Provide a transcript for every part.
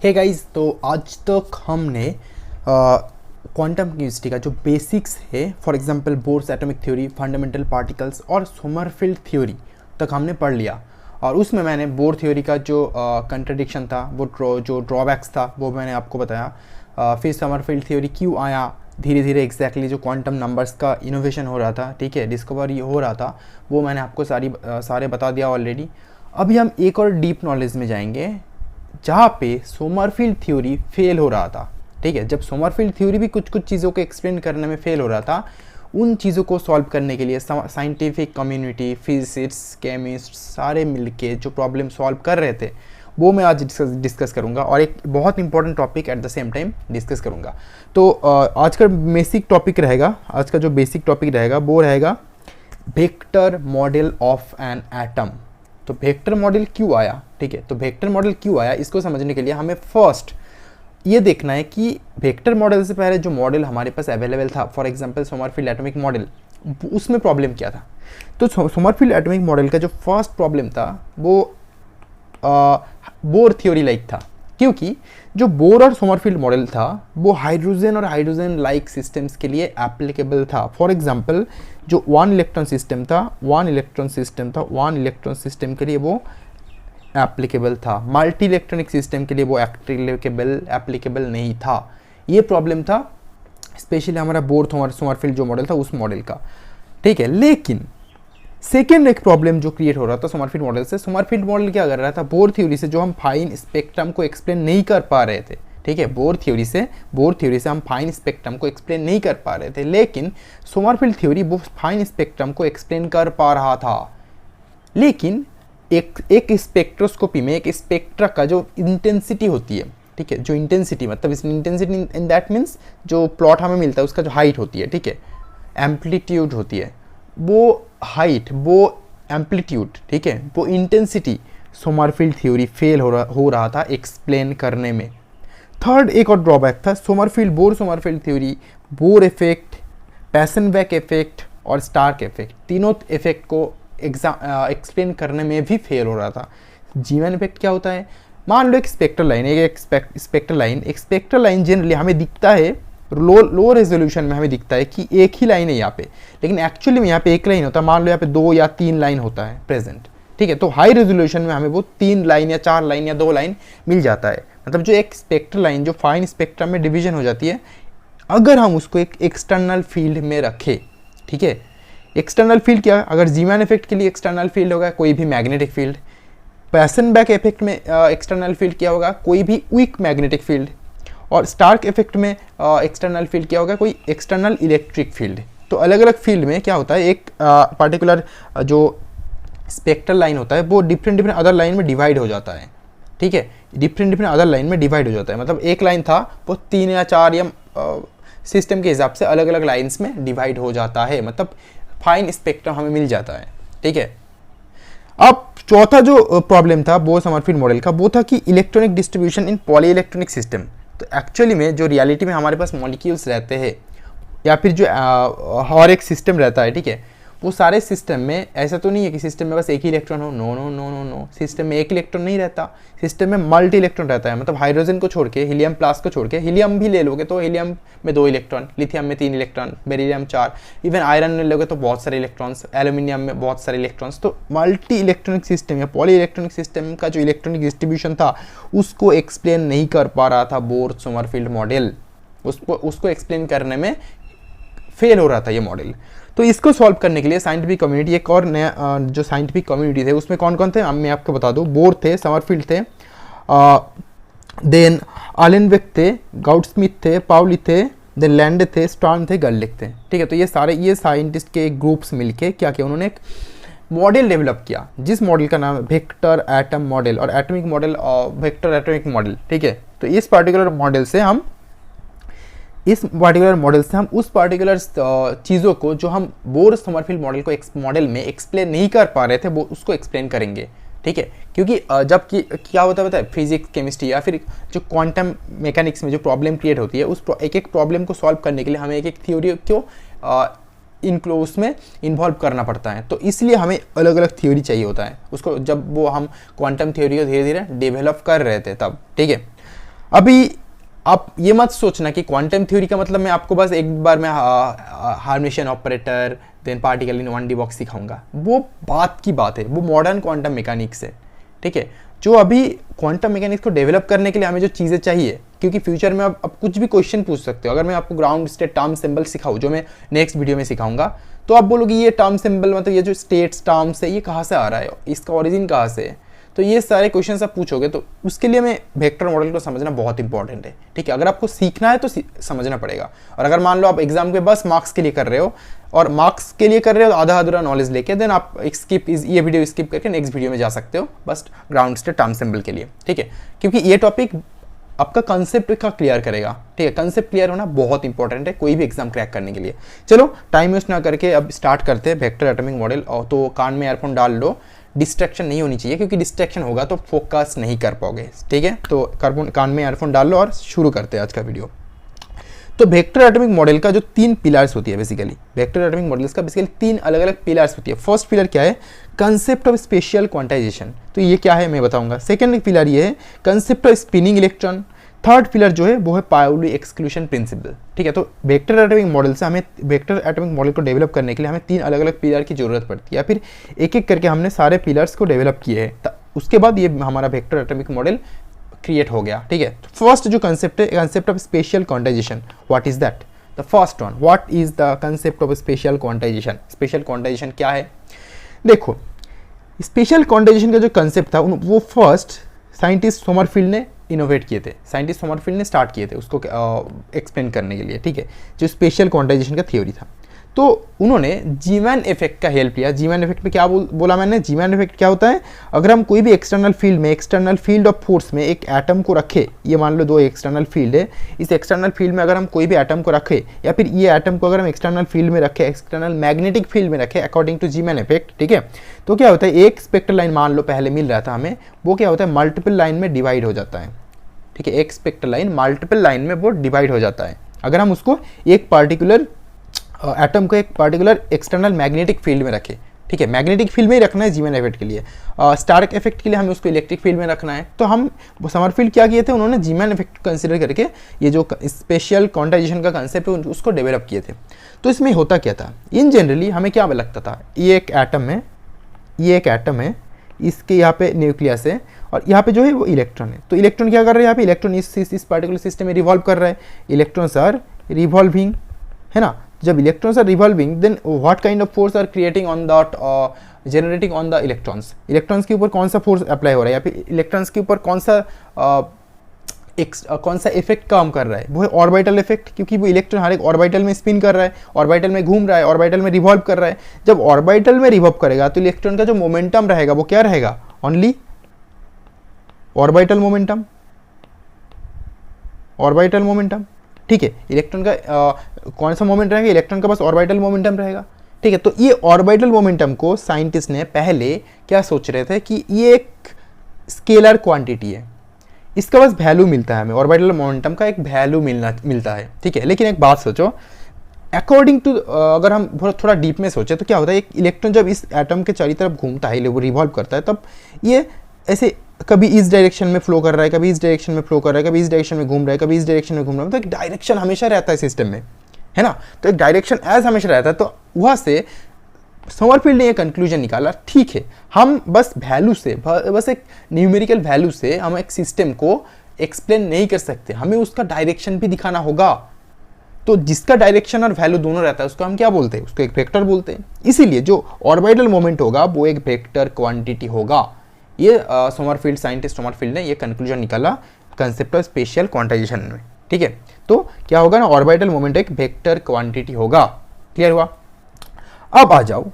Hey guys, तो आज तक हमने क्वांटम केमिस्ट्री का जो बेसिक्स है, for example Bohr's atomic theory, fundamental particles और सोमरफेल्ड थ्योरी तक हमने पढ़ लिया। और उसमें मैंने बोर थ्योरी का जो कंट्रडिक्शन था, वो जो ड्रॉबैक्स था, वो मैंने आपको बताया। फिर सोमरफेल्ड थ्योरी क्यों आया, धीरे धीरे एग्जैक्टली जो क्वांटम नंबर्स का इनोवेशन हो रहा था, ठीक है, डिस्कवरी हो रहा था, वो मैंने आपको सारे बता दिया ऑलरेडी। अभी हम एक और डीप नॉलेज में जाएंगे जहाँ पे सोमरफेल्ड थ्योरी फेल हो रहा था। ठीक है, जब सोमरफेल्ड थ्योरी भी कुछ कुछ चीज़ों को एक्सप्लेन करने में फेल हो रहा था, उन चीज़ों को सॉल्व करने के लिए साइंटिफिक कम्युनिटी, फिजिसिस्ट, केमिस्ट सारे मिलके जो प्रॉब्लम सॉल्व कर रहे थे, वो मैं आज डिस्कस करूंगा और एक बहुत important topic at the same time discuss करूंगा। तो आज का बेसिक टॉपिक रहेगा, आज का जो बेसिक टॉपिक रहेगा वो रहेगा vector model of an atom. तो वेक्टर मॉडल क्यों आया, ठीक है, तो वेक्टर मॉडल क्यों आया, इसको समझने के लिए हमें फर्स्ट ये देखना है कि वेक्टर मॉडल से पहले जो मॉडल हमारे पास अवेलेबल था, for example Sommerfeld atomic model, उसमें प्रॉब्लम क्या था। तो सोमरफेल्ड एटॉमिक मॉडल का जो फर्स्ट प्रॉब्लम था वो बोर थ्योरी लाइक था, क्योंकि जो बोर और सोमरफेल्ड मॉडल था वो हाइड्रोजन और हाइड्रोजन लाइक सिस्टम्स के लिए एप्लीकेबल था। फॉर एग्जांपल जो वन इलेक्ट्रॉन सिस्टम सिस्टम के लिए वो एप्लीकेबल था, मल्टी इलेक्ट्रॉनिक सिस्टम के लिए वो एप्लीकेबल नहीं था। ये प्रॉब्लम था स्पेशली हमारा बोर सोमरफेल्ड जो मॉडल था उस मॉडल का, ठीक है। लेकिन सेकेंड एक प्रॉब्लम जो क्रिएट हो रहा था सोमरफेल्ड मॉडल से, सोमरफेल्ड मॉडल क्या कर रहा था, बोर थ्योरी से जो हम फाइन स्पेक्ट्रम को एक्सप्लेन नहीं कर पा रहे थे, ठीक है, बोर थ्योरी से हम फाइन स्पेक्ट्रम को एक्सप्लेन नहीं कर पा रहे थे, लेकिन सोमरफेल्ड थ्योरी वो फाइन स्पेक्ट्रम को एक्सप्लेन कर पा रहा था। लेकिन एक स्पेक्ट्रोस्कोपी में एक स्पेक्ट्रा का जो इंटेंसिटी होती है, ठीक है, जो इंटेंसिटी मतलब इसमें इंटेंसिटी इन दैट मीन्स जो प्लॉट हमें मिलता है उसका जो हाइट होती है, ठीक है, एम्पलीट्यूड होती है, वो हाइट, वो एम्पलीट्यूड, ठीक है, वो इंटेंसिटी सोमरफेल्ड थ्योरी फेल हो रहा था एक्सप्लेन करने में। थर्ड एक और ड्रॉबैक था Bohr Sommerfeld theory, Bohr effect, Paschen Back effect और स्टार्क इफेक्ट, तीनों इफेक्ट को एक्सप्लेन करने में भी फेल हो रहा था। जीवन इफेक्ट क्या होता है, मान लो एक स्पेक्ट्रल लाइन जनरली हमें दिखता है लो रेजोल्यूशन में, हमें दिखता है कि एक ही लाइन है यहाँ पे, लेकिन एक्चुअली में यहाँ पे एक लाइन होता है, मान लो यहाँ पे 2 या 3 लाइन होता है प्रेजेंट, ठीक है। तो हाई रेजोल्यूशन में हमें वो 3 लाइन या 4 लाइन या 2 लाइन मिल जाता है, मतलब जो एक स्पेक्ट्रल लाइन जो फाइन स्पेक्ट्रम में डिवीजन हो जाती है, अगर हम उसको एक एक्सटर्नल फील्ड में रखें, ठीक है, एक्सटर्नल फील्ड क्या, अगर जीमैन इफेक्ट के लिए एक्सटर्नल फील्ड होगा कोई भी मैग्नेटिक फील्ड, पैसेनबेक इफेक्ट में एक्सटर्नल फील्ड क्या होगा, कोई भी वीक मैग्नेटिक फील्ड, और स्टार्क इफेक्ट में एक्सटर्नल फील्ड क्या होगा, कोई एक्सटर्नल इलेक्ट्रिक फील्ड। तो अलग अलग फील्ड में क्या होता है, एक पार्टिकुलर जो स्पेक्ट्रल लाइन होता है वो डिफरेंट अदर लाइन में डिवाइड हो जाता है, ठीक है, डिफरेंट अदर लाइन में डिवाइड हो जाता है, मतलब एक लाइन था वो 3 या 4 या सिस्टम के हिसाब से अलग अलग लाइन्स में डिवाइड हो जाता है, मतलब फाइन स्पेक्ट्रम हमें मिल जाता है, ठीक है। अब चौथा जो प्रॉब्लम था बोर सोमरफेल्ड मॉडल का, वो था कि electronic distribution in poly electronic system. तो एक्चुअली में जो रियलिटी में हमारे पास मॉलिक्यूल्स रहते हैं या फिर जो हर एक सिस्टम रहता है, ठीक है, वो सारे सिस्टम में ऐसा तो नहीं है कि सिस्टम में बस एक ही इलेक्ट्रॉन हो, no no no no no, system में एक इलेक्ट्रॉन नहीं रहता, सिस्टम में मल्टी इलेक्ट्रॉन रहता है, मतलब हाइड्रोजन को छोड़ के, हीलियम प्लस को छोड़ के, हीलियम भी ले लोगे तो हीलियम में 2 इलेक्ट्रॉन, लिथियम में 3 इलेक्ट्रॉन, बेरिलियम 4, इवन आयरन में लोगे तो बहुत सारे इलेक्ट्रॉन्स, एल्यूमिनियम में बहुत सारे इलेक्ट्रॉन्स। तो मल्टी इलेक्ट्रॉनिक सिस्टम या पॉली इलेक्ट्रॉनिक सिस्टम का जो इलेक्ट्रॉनिक डिस्ट्रीब्यूशन था उसको एक्सप्लेन नहीं कर पा रहा था बोर सोमरफेल्ड मॉडल, उसको एक्सप्लेन करने में फेल हो रहा था ये मॉडल। तो इसको सॉल्व करने के लिए साइंटिफिक कम्युनिटी, एक और नया जो साइंटिफिक कम्युनिटी थे उसमें कौन कौन थे मैं आपको बता दूं, बोर थे, समरफील्ड थे, देन आलेनबेक थे, गाउडस्मिथ थे, पाउली थे, देन लैंडे थे, स्टर्न थे, गर्लिक थे, ठीक है। तो ये साइंटिस्ट के ग्रुप्स मिलके क्या किया, उन्होंने एक मॉडल डेवलप किया जिस मॉडल का नाम है वेक्टर एटम मॉडल और atomic model, vector atomic model, ठीक है। तो इस पार्टिकुलर मॉडल से हम उस पार्टिकुलर चीज़ों को जो हम बोर सोमरफेल्ड मॉडल को मॉडल में एक्सप्लेन नहीं कर पा रहे थे वो उसको एक्सप्लेन करेंगे, ठीक है। क्योंकि जबकि क्या होता है फिजिक्स, केमिस्ट्री या फिर जो क्वांटम मैकेनिक्स में जो प्रॉब्लम क्रिएट होती है, उस एक प्रॉब्लम को सॉल्व करने के लिए हमें एक थ्योरी को उसमें इन्वॉल्व करना पड़ता है। तो इसलिए हमें अलग अलग थ्योरी चाहिए होता है उसको, जब वो हम क्वांटम थ्योरी को धीरे धीरे डेवलप कर रहे थे तब, ठीक है। अभी आप ये मत सोचना कि क्वांटम थ्योरी का मतलब मैं आपको बस एक बार में Hermitian operator then particle in 1D box सिखाऊंगा, वो बात की बात है, वो मॉडर्न क्वांटम मैकेनिक्स है, ठीक है। जो अभी क्वांटम मैकेनिक्स को डेवलप करने के लिए हमें जो चीज़ें चाहिए, क्योंकि फ्यूचर में आप कुछ भी क्वेश्चन पूछ सकते हो। अगर मैं आपको ग्राउंड स्टेट टर्म सिंबल सिखाऊं, जो मैं नेक्स्ट वीडियो में सिखाऊंगा, तो आप बोलोगे ये टर्म सिंबल मतलब ये जो स्टेट्स टर्म्स है ये कहाँ से आ रहा है, इसका ओरिजिन कहाँ से है, तो ये सारे क्वेश्चन आप पूछोगे। तो उसके लिए हमें वेक्टर मॉडल को समझना बहुत इंपॉर्टेंट है, ठीक है। अगर आपको सीखना है तो समझना पड़ेगा। और अगर मान लो आप एग्जाम के बस मार्क्स के लिए कर रहे हो, और मार्क्स के लिए कर रहे हो आधा अधूरा नॉलेज लेके, देन आप ये वीडियो स्किप करके नेक्स्ट वीडियो में जा सकते हो, बस ग्राउंड स्टेट टर्म सिंबल के लिए, ठीक है। क्योंकि ये टॉपिक आपका कंसेप्ट का क्लियर करेगा, ठीक है। कंसेप्ट क्लियर होना बहुत इंपॉर्टेंट है कोई भी एग्जाम क्रैक करने के लिए। चलो टाइम वेस्ट ना करके अब स्टार्ट करते हैं वेक्टर एटॉमिक मॉडल। और तो कान में ईयरफोन डाल लो, डिस्ट्रैक्शन नहीं होनी चाहिए, क्योंकि डिस्ट्रैक्शन होगा तो फोकस नहीं कर पाओगे, ठीक है। तो कान में ईयरफोन डाल लो और शुरू करते हैं आज का वीडियो। तो वेक्टर एटॉमिक मॉडल का जो 3 पिलर्स होती है, बेसिकली वेक्टर एटॉमिक मॉडल्स का बेसिकली 3 अलग अलग पिलर्स होती है। फर्स्ट पिलर क्या है, कंसेप्ट ऑफ स्पेशल क्वांटाइजेशन, तो ये क्या है मैं बताऊंगा। सेकंड पिलर ये है concept of spinning electron. Third pillar जो है वो है पाउली एक्सक्लूशन प्रिंसिपल, ठीक है। तो वेक्टर एटॉमिक मॉडल से हमें वेक्टर एटॉमिक मॉडल को डेवलप करने के लिए हमें 3 अलग अलग पिलर की जरूरत पड़ती है, या फिर एक एक करके हमने सारे पिलर्स को डेवलप किए हैं, उसके बाद ये हमारा वेक्टर एटॉमिक मॉडल क्रिएट हो गया, ठीक है। फर्स्ट जो कंसेप्ट है, concept of special quantization, what is that, the first one, what is the concept of special quantization. Special quantization क्या है, देखो स्पेशल क्वांटाइजेशन का जो कंसेप्ट था वो फर्स्ट साइंटिस्ट सोमरफील्ड ने इनोवेट किए थे, साइंटिस्ट सोमरफील्ड ने स्टार्ट किए थे उसको एक्सप्लेन करने के लिए, ठीक है, जो स्पेशल क्वांटाइजेशन का थ्योरी था। तो उन्होंने जीमैन इफेक्ट का हेल्प लिया। जीमैन इफेक्ट पे क्या बोला मैंने, जीमैन इफेक्ट क्या होता है, अगर हम कोई भी एक्सटर्नल फील्ड में, एक्सटर्नल फील्ड ऑफ फोर्स में एक एटम को रखे, ये मान लो 2 एक्सटर्नल फील्ड है, इस एक्सटर्नल फील्ड में अगर हम कोई भी एटम को रखे, या फिर ये एटम को अगर हम एक्सटर्नल फील्ड में रखे, एक्सटर्नल मैग्नेटिक फील्ड में रखे अकॉर्डिंग टू जीमैन इफेक्ट, ठीक है, तो क्या होता है, एक स्पेक्ट्रल लाइन मान लो पहले मिल रहा था हमें, वो क्या होता है मल्टीपल लाइन में डिवाइड हो जाता है, ठीक है। एक स्पेक्ट्रल लाइन मल्टीपल लाइन में वो डिवाइड हो जाता है अगर हम उसको एक पार्टिकुलर एटम को एक पार्टिकुलर एक्सटर्नल मैग्नेटिक फील्ड में रखें, ठीक है। मैग्नेटिक फील्ड में ही रखना है जीमैन इफेक्ट के लिए। स्टार्क इफेक्ट के लिए हमें उसको इलेक्ट्रिक फील्ड में रखना है। तो हम समरफील्ड क्या किए थे, उन्होंने जीमैन इफेक्ट कंसिडर करके ये जो स्पेशल क्वांटाइजेशन का कंसेप्ट है उसको डेवलप किए थे। तो इसमें होता क्या था, इन जनरली हमें क्या लगता था, ये एक एटम है, ये एक एटम है, इसके यहाँ पे न्यूक्लियस है, और यहाँ पे जो है वो इलेक्ट्रॉन है। तो इलेक्ट्रॉन क्या कर रहा है, यहाँ पे इलेक्ट्रॉन इस पार्टिकुलर सिस्टम में रिवॉल्व कर रहा है, इलेक्ट्रॉन्स आर रिवॉल्विंग, है ना। जब electrons are revolving, then what kind of force are creating on that, generating on the electrons. Electrons के ऊपर कौन सा फोर्स अप्लाई हो रहा है, या फिर इलेक्ट्रॉन्स के ऊपर कौन सा इफेक्ट काम कर रहा है, वो है ऑर्बिटल इफेक्ट, क्योंकि वो इलेक्ट्रॉन हर एक ऑर्बिटल में स्पिन कर रहा है, ऑर्बिटल में घूम रहा है, ऑर्बिटल में रिवॉल्व कर रहा है। जब ऑर्बिटल में रिवॉल्व करेगा तो इलेक्ट्रॉन का जो मोमेंटम रहेगा वो क्या रहेगा, only orbital momentum, orbital momentum, ठीक है। इलेक्ट्रॉन का कौन सा मोमेंट रहेगा, इलेक्ट्रॉन का बस ऑर्बिटल मोमेंटम रहेगा, ठीक है। तो ये ऑर्बिटल मोमेंटम को साइंटिस्ट ने पहले क्या सोच रहे थे कि ये एक स्केलर क्वांटिटी है, इसका बस वैल्यू मिलता है हमें, ऑर्बिटल मोमेंटम का एक वैल्यू मिलता है, ठीक है। लेकिन एक बात सोचो, अकॉर्डिंग टू अगर हम थोड़ा डीप में सोचे तो क्या होता है, एक इलेक्ट्रॉन जब इस एटम के चारों तरफ घूमता है, वो रिवॉल्व करता है, तब ये ऐसे कभी इस डायरेक्शन में फ्लो कर रहा है, कभी इस डायरेक्शन में फ्लो कर रहा है, कभी इस डायरेक्शन में घूम रहा है, कभी इस डायरेक्शन में घूम रहा है, तो एक डायरेक्शन हमेशा रहता है सिस्टम में, है ना। तो एक डायरेक्शन एज हमेशा रहता है। तो वहाँ से समरफील्ड ने ये कंक्लूजन निकाला, ठीक है, हम बस वैल्यू से, बस एक न्यूमेरिकल वैल्यू से हम एक सिस्टम को एक्सप्लेन नहीं कर सकते, हमें उसका डायरेक्शन भी दिखाना होगा। तो जिसका डायरेक्शन और वैल्यू दोनों रहता है उसको हम क्या बोलते हैं, उसको एक वेक्टर बोलते हैं। इसीलिए जो ऑर्बिटल मोमेंट होगा वो एक वेक्टर क्वांटिटी होगा। ये सोमरफील्ड, साइंटिस्ट सोमरफील्ड ने ये कंक्लूजन निकाला कंसेप्ट ऑफ स्पेशल क्वांटाइजेशन में, ठीक है। तो क्या होगा ना, ऑर्बिटल मोमेंट एक वेक्टर क्वांटिटी होगा। क्लियर हुआ। अब आ जाओ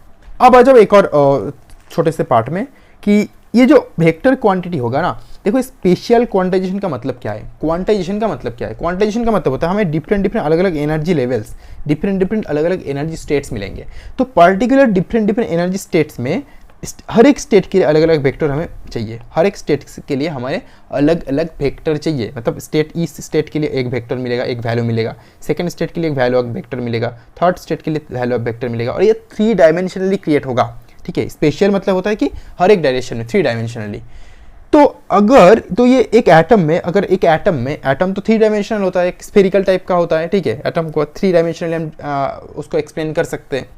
एक और छोटे से पार्ट में कि ये जो वेक्टर क्वांटिटी होगा ना, देखो स्पेशल क्वांटाइजेशन का मतलब क्या है, क्वांटाइजेशन का मतलब क्या है, क्वांटाइजेशन का मतलब होता है हमें डिफरेंट अलग अलग एनर्जी लेवल्स, डिफरेंट अलग अलग एनर्जी स्टेट्स मिलेंगे। तो पर्टिकुलर डिफरेंट एनर्जी स्टेट्स में हर एक स्टेट के लिए अलग अलग वेक्टर हमें चाहिए, हर एक स्टेट के लिए हमारे अलग अलग वेक्टर चाहिए। मतलब स्टेट, इस स्टेट के लिए एक वेक्टर मिलेगा, एक वैल्यू मिलेगा, सेकंड स्टेट के लिए एक वैल्यू वेक्टर मिलेगा, थर्ड स्टेट के लिए वैल्यू वेक्टर मिलेगा, और ये 3 डायमेंशनली क्रिएट होगा, ठीक है। स्पेशल मतलब होता है कि हर एक डायरेक्शन में 3 डायमेंशनली। तो अगर तो ये एक एटम में, अगर एक एटम में, एटम तो 3 डायमेंशनल होता है, एक स्फेरिकल टाइप का होता है, ठीक है, एटम को 3 डायमेंशनल हम उसको एक्सप्लेन कर सकते हैं।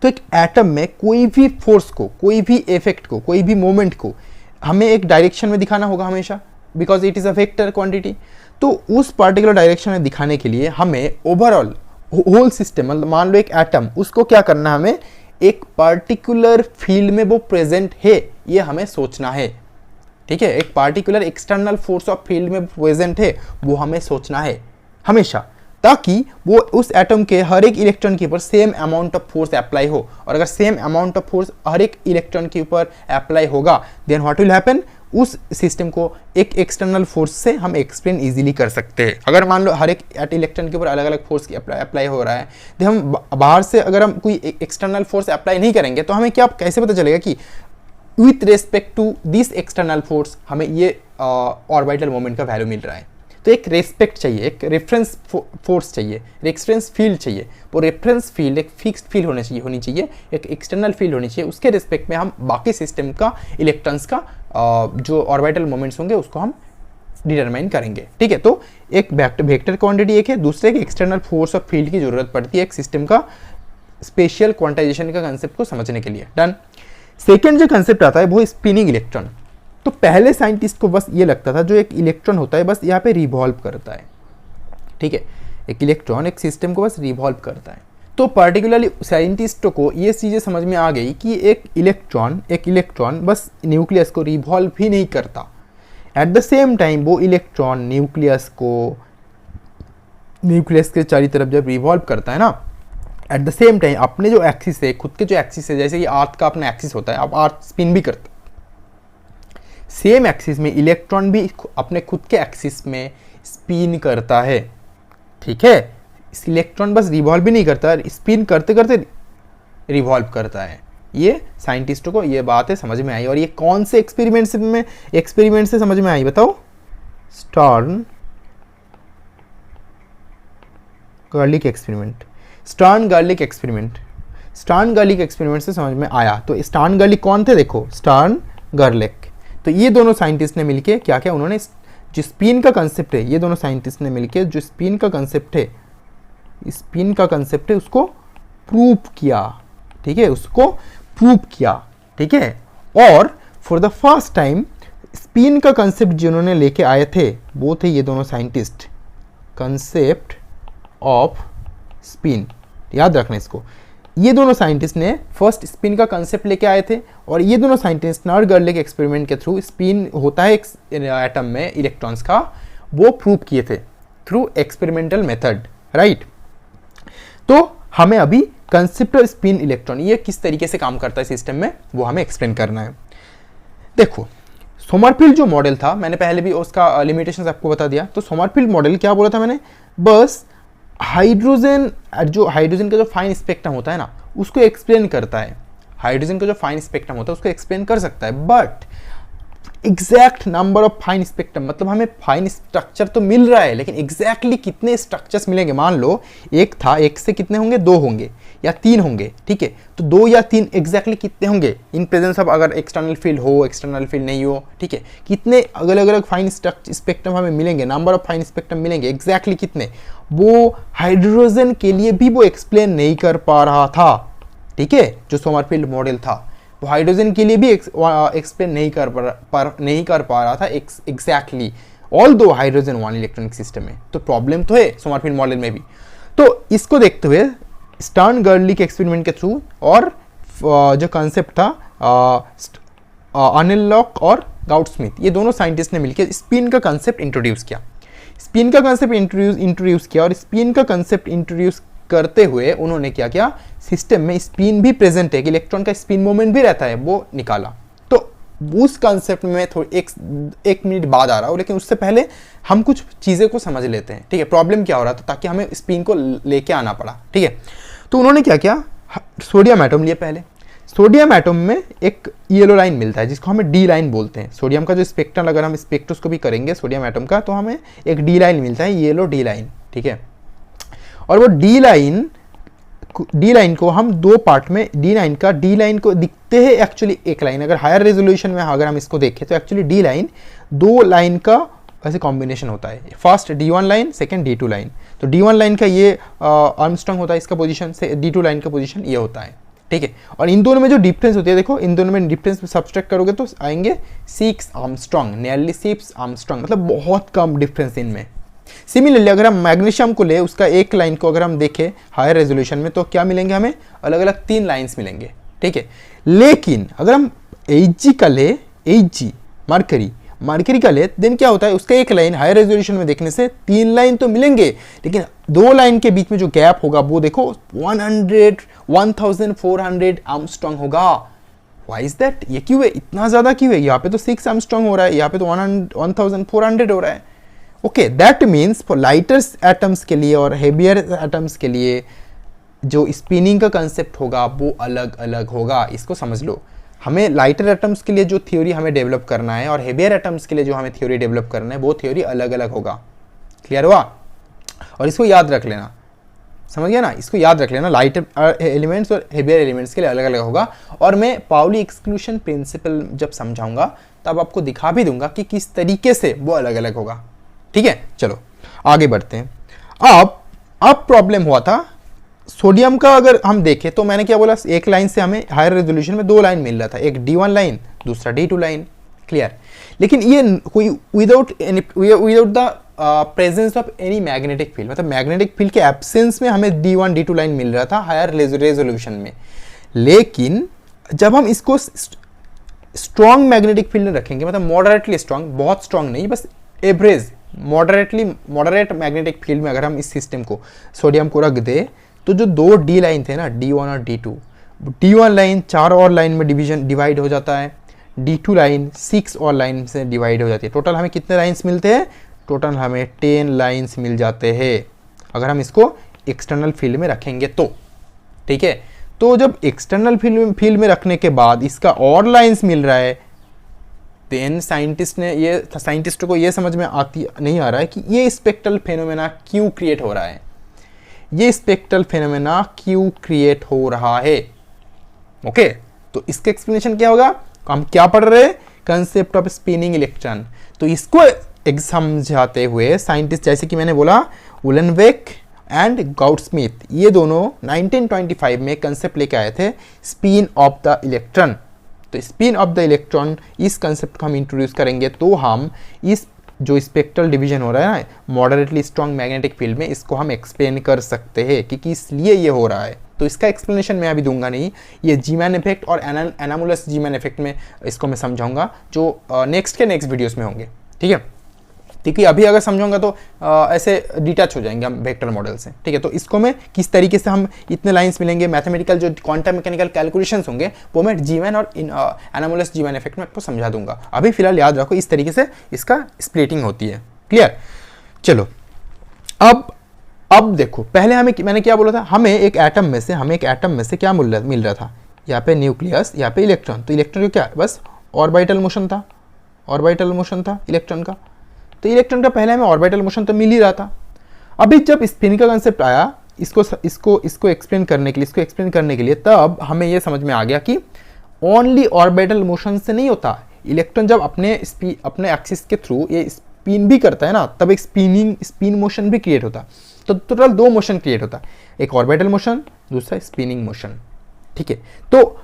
तो एक एटम में कोई भी फोर्स को, कोई भी इफेक्ट को, कोई भी मोमेंट को हमें एक डायरेक्शन में दिखाना होगा हमेशा, because it is a vector quantity. तो उस पर्टिकुलर डायरेक्शन में दिखाने के लिए हमें ओवरऑल होल सिस्टम, मतलब मान लो एक एटम, उसको क्या करना है, हमें एक पर्टिकुलर फील्ड में वो प्रेजेंट है, ये हमें सोचना है, ठीक है, एक particular external force of field में प्रेजेंट है, वो हमें सोचना है हमेशा, ताकि वो उस एटम के हर एक इलेक्ट्रॉन के ऊपर same amount of force apply हो। और अगर same amount of force her एक इलेक्ट्रॉन के ऊपर अप्लाई होगा, देन व्हाट विल हैपन, उस सिस्टम को एक एक्सटर्नल फोर्स से हम एक्सप्लेन इजीली कर सकते हैं। अगर मान लो हर एक इलेक्ट्रॉन के ऊपर अलग अलग फोर्स की अप्लाई हो रहा है, तो हम बाहर से अगर हम कोई एक्सटर्नल फोर्स अप्लाई नहीं करेंगे, तो हमें क्या कैसे पता चलेगा कि with respect to this external force हमें ये ऑर्बिटल मोमेंट का वैल्यू मिल रहा है। तो एक रेस्पेक्ट चाहिए, एक रेफरेंस फोर्स चाहिए, रेफरेंस फील्ड चाहिए। वो रेफरेंस फील्ड एक फिक्स्ड फील्ड होनी चाहिए, एक एक्सटर्नल फील्ड होनी चाहिए। उसके रेस्पेक्ट में हम बाकी सिस्टम का इलेक्ट्रॉन्स का जो ऑर्बिटल मोमेंट्स होंगे उसको हम डिटरमाइन करेंगे, ठीक है। तो एक वेक्टर क्वांटिटी एक है, दूसरे के एक्सटर्नल फोर्स ऑफ फील्ड की जरूरत पड़ती है एक सिस्टम का स्पेशल क्वांटाइजेशन का कंसेप्ट को समझने के लिए। डन। सेकेंड जो कंसेप्ट आता है वो स्पिनिंग इलेक्ट्रॉन। तो पहले साइंटिस्ट को बस ये लगता था जो एक इलेक्ट्रॉन होता है बस यहाँ पे रिवॉल्व करता है, ठीक है, एक इलेक्ट्रॉन एक सिस्टम को बस रिवॉल्व करता है। तो पर्टिकुलरली साइंटिस्टों को ये चीज़ें समझ में आ गई कि एक इलेक्ट्रॉन बस न्यूक्लियस को रिवॉल्व ही नहीं करता, एट द सेम टाइम वो इलेक्ट्रॉन न्यूक्लियस के चारों तरफ जब रिवॉल्व करता है ना, एट द सेम टाइम अपने जो एक्सिस है, खुद के जो एक्सिस है, जैसे कि अर्थ का अपना एक्सिस होता है, अब अर्थ स्पिन भी करता है, सेम एक्सिस में इलेक्ट्रॉन भी अपने खुद के एक्सिस में स्पिन करता है, ठीक है। इस इलेक्ट्रॉन बस रिवॉल्व भी नहीं करता, स्पिन करते करते रिवॉल्व करता है। ये साइंटिस्टों को ये बात है समझ में आई। और ये कौन से एक्सपेरिमेंट से समझ में आई बताओ? स्टर्न गर्लिक एक्सपेरिमेंट से समझ में आया। तो स्टर्न गर्लिक कौन थे? देखो, स्टर्न गर्लिक। तो ये दोनों साइंटिस्ट ने मिलके क्या क्या, उन्होंने जो स्पिन का कंसेप्ट है, ये दोनों साइंटिस्ट ने मिलके जो स्पिन का कंसेप्ट है उसको प्रूव किया, ठीक है, उसको प्रूव किया, ठीक है। और for the first time spin का कंसेप्ट जिन्होंने लेके आए थे वो थे ये दोनों साइंटिस्ट, कंसेप्ट ऑफ स्पिन, याद रखना इसको। ये दोनों साइंटिस्ट ने फर्स्ट स्पिन का कंसेप्ट लेके आए थे और ये दोनों साइंटिस्ट स्टर्न गर्लिक एक्सपेरिमेंट के थ्रू स्पिन होता है एटम में इलेक्ट्रॉन्स का, वो प्रूव किए थे थ्रू एक्सपेरिमेंटल मेथड, राइट। तो हमें अभी कंसेप्ट ऑफ स्पिन इलेक्ट्रॉन ये किस तरीके से काम करता है सिस्टम में वो हमें एक्सप्लेन करना है। देखो, सोमरफेल्ड जो मॉडल था, मैंने पहले भी उसका लिमिटेशंस आपको बता दिया। तो सोमरफेल्ड मॉडल क्या बोला था मैंने, बस हाइड्रोजन का जो फाइन स्पेक्ट्रम होता है ना उसको एक्सप्लेन करता है, हाइड्रोजन का जो फाइन स्पेक्ट्रम होता है उसको एक्सप्लेन कर सकता है, but exact number of fine spectrum, मतलब हमें फाइन स्ट्रक्चर तो मिल रहा है लेकिन एग्जैक्टली कितने स्ट्रक्चर्स मिलेंगे, मान लो एक था, एक से कितने होंगे, 2 होंगे या 3 होंगे, ठीक है। तो 2 या 3 एग्जैक्टली कितने होंगे इन प्रेजेंस ऑफ, अगर एक्सटर्नल फील्ड हो, एक्सटर्नल फील्ड नहीं हो, ठीक है, कितने अलग अलग फाइन स्पेक्ट्रम हमें मिलेंगे, नंबर ऑफ फाइन स्पेक्ट्रम मिलेंगे, एग्जैक्टली कितने, वो हाइड्रोजन के लिए भी वो एक्सप्लेन नहीं कर पा रहा था, ठीक है। जो सोमरफेल्ड मॉडल था वो हाइड्रोजन के लिए भी एक्सप्लेन नहीं कर पा रहा था एग्जैक्टली, ऑल दो हाइड्रोजन 1 इलेक्ट्रॉनिक सिस्टम में। तो प्रॉब्लम तो है सोमरफेल्ड मॉडल में भी। तो इसको देखते हुए स्टर्न गर्लिक एक्सपेरिमेंट के थ्रू और जो कंसेप्ट था अर्नेल-लॉक और गाउड-स्मिथ, ये दोनों साइंटिस्ट ने मिलकर स्पिन का कंसेप्ट इंट्रोड्यूस किया। और स्पिन का कंसेप्ट इंट्रोड्यूस करते हुए उन्होंने क्या किया, सिस्टम में स्पिन भी प्रेजेंट है, इलेक्ट्रॉन का स्पिन मोमेंट भी रहता है, वो निकाला। तो उस कंसेप्ट में थोड़ी एक मिनट बाद आ रहा हूँ, लेकिन उससे पहले हम कुछ चीज़ें को समझ लेते हैं, ठीक है, प्रॉब्लम क्या हो रहा था, ताकि हमें स्पिन को लेके आना पड़ा, ठीक है। तो उन्होंने क्या किया, सोडियम एटम लिया पहले। सोडियम एटम में एक येलो लाइन मिलता है जिसको हमें डी लाइन बोलते हैं। सोडियम का जो स्पेक्ट्रम, अगर हम स्पेक्ट्रोस्कोपी करेंगे सोडियम एटम का, तो हमें एक डी लाइन मिलता है, येलो डी लाइन, ठीक है। और वो डी लाइन डी लाइन को हम दो पार्ट में, डी लाइन का, डी लाइन को दिखते हैं एक्चुअली एक लाइन, अगर हायर रेजोल्यूशन में अगर हम इसको देखें तो एक्चुअली डी लाइन दो लाइन का ऐसे कॉम्बिनेशन होता है, first D1 line, second D2 line. तो D1 लाइन का ये आर्मस्ट्रांग होता है इसका पोजीशन, से D2 लाइन का पोजीशन ये होता है, ठीक है। और इन दोनों में जो डिफरेंस होती है, देखो इन दोनों में डिफरेंस सब्सट्रैक्ट करोगे तो आएंगे 6 आर्मस्ट्रांग, नियरली 6 आर्मस्ट्रांग, मतलब बहुत कम डिफरेंस इनमें। सिमिलरली अगर हम मैग्नीशियम को ले, उसका एक लाइन को अगर हम देखें हायर रेजोल्यूशन में तो क्या मिलेंगे हमें, अलग अलग 3 लाइन्स मिलेंगे, ठीक है। लेकिन अगर हम Hg का ले, Hg मर्करी का ले, देन क्या होता है, उसका एक लाइन हायर रेजोल्यूशन में देखने से 3 लाइन तो मिलेंगे, लेकिन 2 लाइन के बीच में जो गैप होगा वो देखो 1400 आर्मस्ट्रांग होगा। व्हाई इज दैट, ये क्यों है, इतना ज्यादा क्यों है, यहाँ पे तो 6 आर्मस्ट्रांग हो रहा है, यहाँ पे तो 1400 हो रहा है। Okay, that means for lighter atoms के लिए और हेवियर एटम्स के लिए जो स्पिनिंग का कंसेप्ट होगा वो अलग अलग होगा, इसको समझ लो। हमें लाइटर एटम्स के लिए जो थ्योरी हमें डेवलप करना है और हेवियर एटम्स के लिए जो हमें थ्योरी डेवलप करना है वो थ्योरी अलग अलग होगा। क्लियर हुआ? और इसको याद रख लेना, समझ गया ना, इसको याद रख लेना, लाइटर एलिमेंट्स और हेवियर एलिमेंट्स के लिए अलग अलग होगा। और मैं पाउली एक्सक्लूशन प्रिंसिपल जब समझाऊंगा तब आपको दिखा भी दूंगा कि किस तरीके से वो अलग अलग होगा, ठीक है। चलो आगे बढ़ते हैं। अब प्रॉब्लम हुआ था सोडियम का, अगर हम देखें तो मैंने क्या बोला, एक लाइन से हमें हायर रेजोल्यूशन में 2 लाइन मिल रहा था, एक D1 लाइन, दूसरा D2 लाइन, क्लियर। लेकिन ये कोई without the presence of any magnetic field, मतलब मैग्नेटिक फील्ड के एब्सेंस में हमें D1 D2 लाइन मिल रहा था हायर रेजोल्यूशन में। लेकिन जब हम इसको स्ट्रॉन्ग मैग्नेटिक फील्ड में रखेंगे, मतलब मॉडरेटली स्ट्रॉन्ग, बहुत स्ट्रॉन्ग नहीं, बस एवरेज मॉडरेट मैग्नेटिक फील्ड में अगर हम इस सिस्टम को, सोडियम को रख दे, तो जो 2 D लाइन थे ना, D1 और D2, D1 लाइन 4 और लाइन में डिवाइड हो जाता है, D2 लाइन 6 और लाइन से डिवाइड हो जाती है। टोटल हमें कितने लाइन्स मिलते हैं, टोटल हमें 10 लाइन्स मिल जाते हैं अगर हम इसको एक्सटर्नल फील्ड में रखेंगे तो, ठीक है। तो जब एक्सटर्नल फील्ड में रखने के बाद इसका और लाइन्स मिल रहा है, देन साइंटिस्टों को ये समझ में नहीं आ रहा है कि ये स्पेक्ट्रल फेनोमेना क्यों क्रिएट हो रहा है, ये स्पेक्ट्रल फेनोमेना क्यों क्रिएट हो रहा है। ओके, तो इसका एक्सप्लेनेशन क्या होगा, हम क्या पढ़ रहे हैं, कंसेप्ट ऑफ स्पिनिंग इलेक्ट्रॉन। तो इसको समझाते हुए साइंटिस्ट, जैसे कि मैंने बोला, उलेनबेक एंड गाउडस्मिथ, ये दोनों 1925 में कंसेप्ट लेके आए थे, स्पिन ऑफ द इलेक्ट्रॉन। तो स्पिन ऑफ द इलेक्ट्रॉन, इस कंसेप्ट को हम इंट्रोड्यूस करेंगे तो हम इस जो स्पेक्ट्रल डिवीजन हो रहा है ना मॉडरेटली स्ट्रॉन्ग मैग्नेटिक फील्ड में, इसको हम एक्सप्लेन कर सकते हैं कि किस लिए ये हो रहा है। तो इसका एक्सप्लेनेशन मैं अभी दूंगा नहीं, ये जीमैन इफेक्ट और एनामुलस जीमैन इफेक्ट में इसको मैं समझाऊंगा, जो नेक्स्ट वीडियोस में होंगे, ठीक है। क्योंकि अभी अगर समझाऊंगा तो ऐसे डिटैच हो जाएंगे हम वेक्टर मॉडल से, ठीक है। तो इसको मैं किस तरीके से हम इतने लाइंस मिलेंगे, मैथमेटिकल जो क्वांटम मैकेनिकल कैलकुलेशंस होंगे वो मैं जीमैन और एनामुलस जीमैन इफेक्ट में आपको समझा दूंगा। अभी फिलहाल याद रखो इस तरीके से इसका स्प्लिटिंग होती है, क्लियर। चलो अब देखो, पहले मैंने क्या बोला था, हमें एक एटम में से क्या मिल रहा था, यहाँ पे न्यूक्लियस, यहाँ पे इलेक्ट्रॉन। तो इलेक्ट्रॉन को क्या, बस ऑर्बिटल मोशन था इलेक्ट्रॉन का। तो इलेक्ट्रॉन का पहले हमें ऑर्बिटल मोशन तो मिल ही रहा था। अभी जब स्पिन का कंसेप्ट आया, इसको एक्सप्लेन करने के लिए तब हमें यह समझ में आ गया कि ओनली ऑर्बिटल मोशन से नहीं होता, इलेक्ट्रॉन जब अपने एक्सिस के थ्रू ये स्पिन भी करता है ना, तब एक स्पिन मोशन भी क्रिएट होता। तो टोटल 2 मोशन क्रिएट होता, एक ऑर्बिटल मोशन, दूसरा स्पिनिंग मोशन, ठीक है। तो